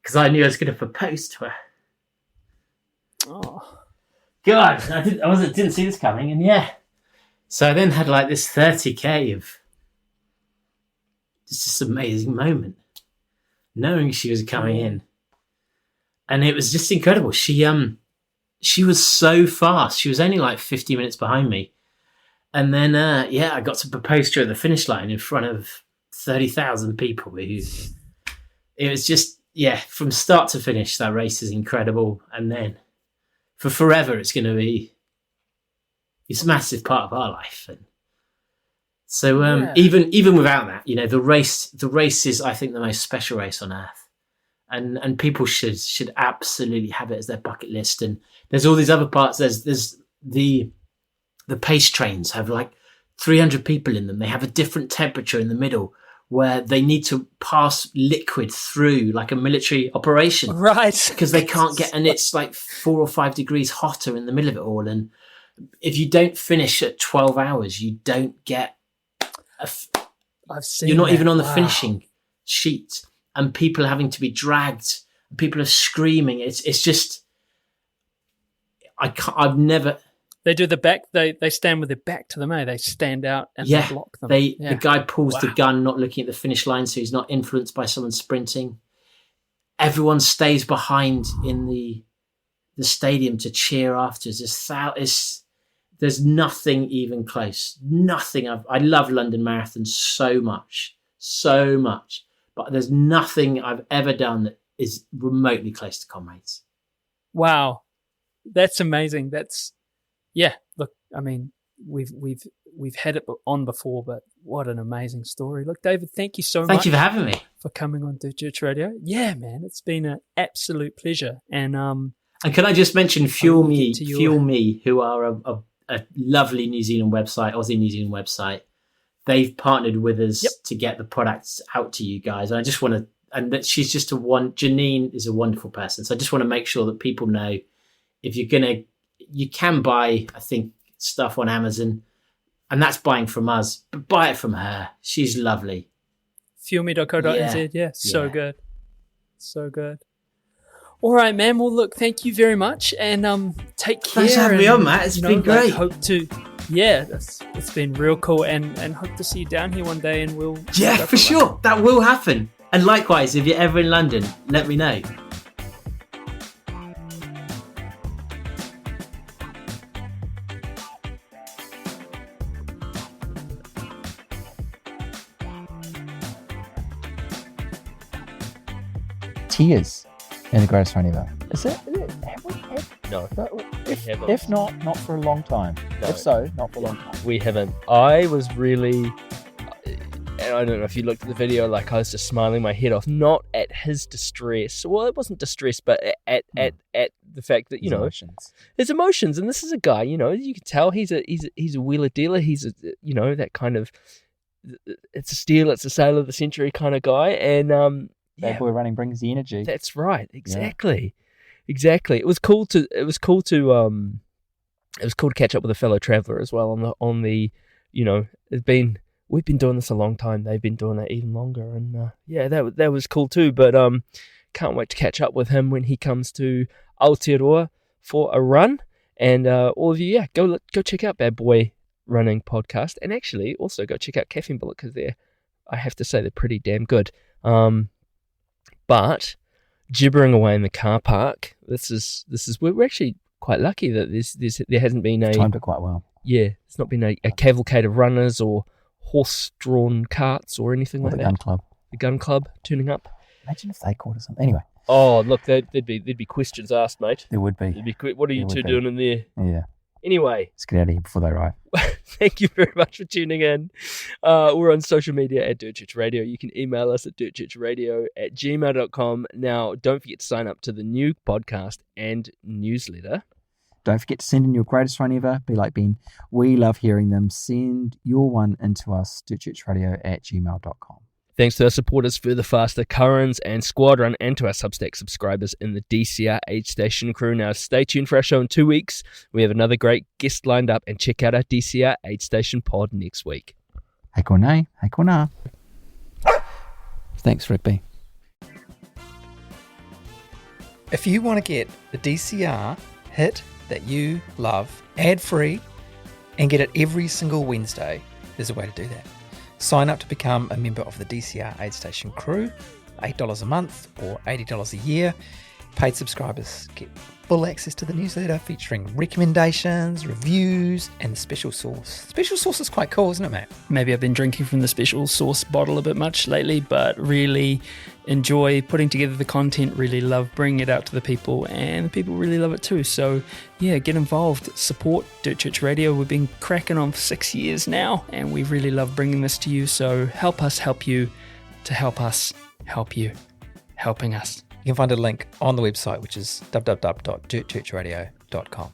because I knew I was going to propose to her. Oh God, I didn't see this coming, and yeah. So I then had like this 30k of just this amazing moment, knowing she was coming in, and it was just incredible. She was so fast. She was only like 50 minutes behind me. And then, I got to propose to her at the finish line in front of 30,000 people. It was just, from start to finish, that race is incredible. And then for forever, it's going to be this massive part of our life. And so even without that, the race is, I think, the most special race on earth. And people should absolutely have it as their bucket list. And there's all these other parts. There's the pace trains have like 300 people in them. They have a different temperature in the middle where they need to pass liquid through, like a military operation. Right. Because they can't get, and it's like 4 or 5 degrees hotter in the middle of it all. And if you don't finish at 12 hours, you don't get, you're not even on the finishing sheet, and people are having to be dragged. People are screaming. It's just, I've never... They do the back. They stand with their back to them. They stand out and they block them. The guy pulls the gun, not looking at the finish line, so he's not influenced by someone sprinting. Everyone stays behind in the stadium to cheer after. There's nothing even close. Nothing. I love London Marathon so much, but there's nothing I've ever done that is remotely close to Comrades. Wow, that's amazing. Look, I mean, we've had it on before, but what an amazing story. Look, David, thank you so much. Thank you for having me. For coming on to Church Radio. Yeah, man, it's been an absolute pleasure. And can I just mention Fuel Me, who are a lovely New Zealand website, Aussie New Zealand website. They've partnered with us to get the products out to you guys. And I just want to, and that she's just Janine is a wonderful person. So I just want to make sure that people know, if you're going to, you can buy, I think, stuff on Amazon, and that's buying from us, but buy it from her. She's lovely. Fuelme.co.nz. So good. So good. All right, man. Well, look, thank you very much, and take care. Thanks for having me on, Matt. It's been great. It's been real cool, and hope to see you down here one day, and we'll... Yeah, for sure. That will happen. And likewise, if you're ever in London, let me know. Tears in the greatest run ever. Is it? Have we had? No, we haven't. If not for a long time. No. If so, not for a long time. We haven't. I was really, and I don't know if you looked at the video, like I was just smiling my head off, not at his distress. Well, it wasn't distress, but at the fact that, his emotions. And this is a guy, you can tell he's a wheeler dealer. He's that kind of, it's a steal, it's a sale of the century kind of guy. And Bad boy running brings the energy. That's right. Exactly. Exactly. It was cool to catch up with a fellow traveller as well on the we've been doing this a long time. They've been doing it even longer, and that was cool too. But can't wait to catch up with him when he comes to Aotearoa for a run. And all of you, go check out Bad Boy Running Podcast, and actually also go check out Caffeine Bullet, because I have to say they're pretty damn good. But gibbering away in the car park, this is we're actually quite lucky that there hasn't been timed it quite well. Yeah, it's not been a cavalcade of runners or horse-drawn carts or anything like that. The gun club turning up. Imagine if they caught us. Anyway. Oh, look, there'd be questions asked, mate. There would be. What are you two doing in there? Yeah. Anyway. Let's get out of here before they arrive. Thank you very much for tuning in. We're on social media at Dirt Church Radio. You can email us at dirtchurchradio@gmail.com. Now, don't forget to sign up to the new podcast and newsletter. Don't forget to send in your greatest run ever. Be like Ben. We love hearing them. Send your one into us, dirtchurchradio@gmail.com. Thanks to our supporters Further Faster, Currans and Squadron, and to our Substack subscribers in the DCR Aid Station crew. Now stay tuned for our show in 2 weeks. We have another great guest lined up, and check out our DCR Aid Station pod next week. Hei kona, hei kona. Thanks, Rigby. If you want to get the DCR hit that you love ad-free and get it every single Wednesday, there's a way to do that. Sign up to become a member of the DCR Aid Station crew, $8 a month or $80 a year. Paid subscribers get full access to the newsletter featuring recommendations, reviews, and the special sauce. Special sauce is quite cool, isn't it, mate? Maybe I've been drinking from the special sauce bottle a bit much lately, but really enjoy putting together the content, really love bringing it out to the people, and the people really love it too. So yeah, get involved, support Dirt Church Radio. We've been cracking on for 6 years now, and we really love bringing this to you. So help us help you to help us help you, helping us. You can find a link on the website, which is www.dirtchurchradio.com.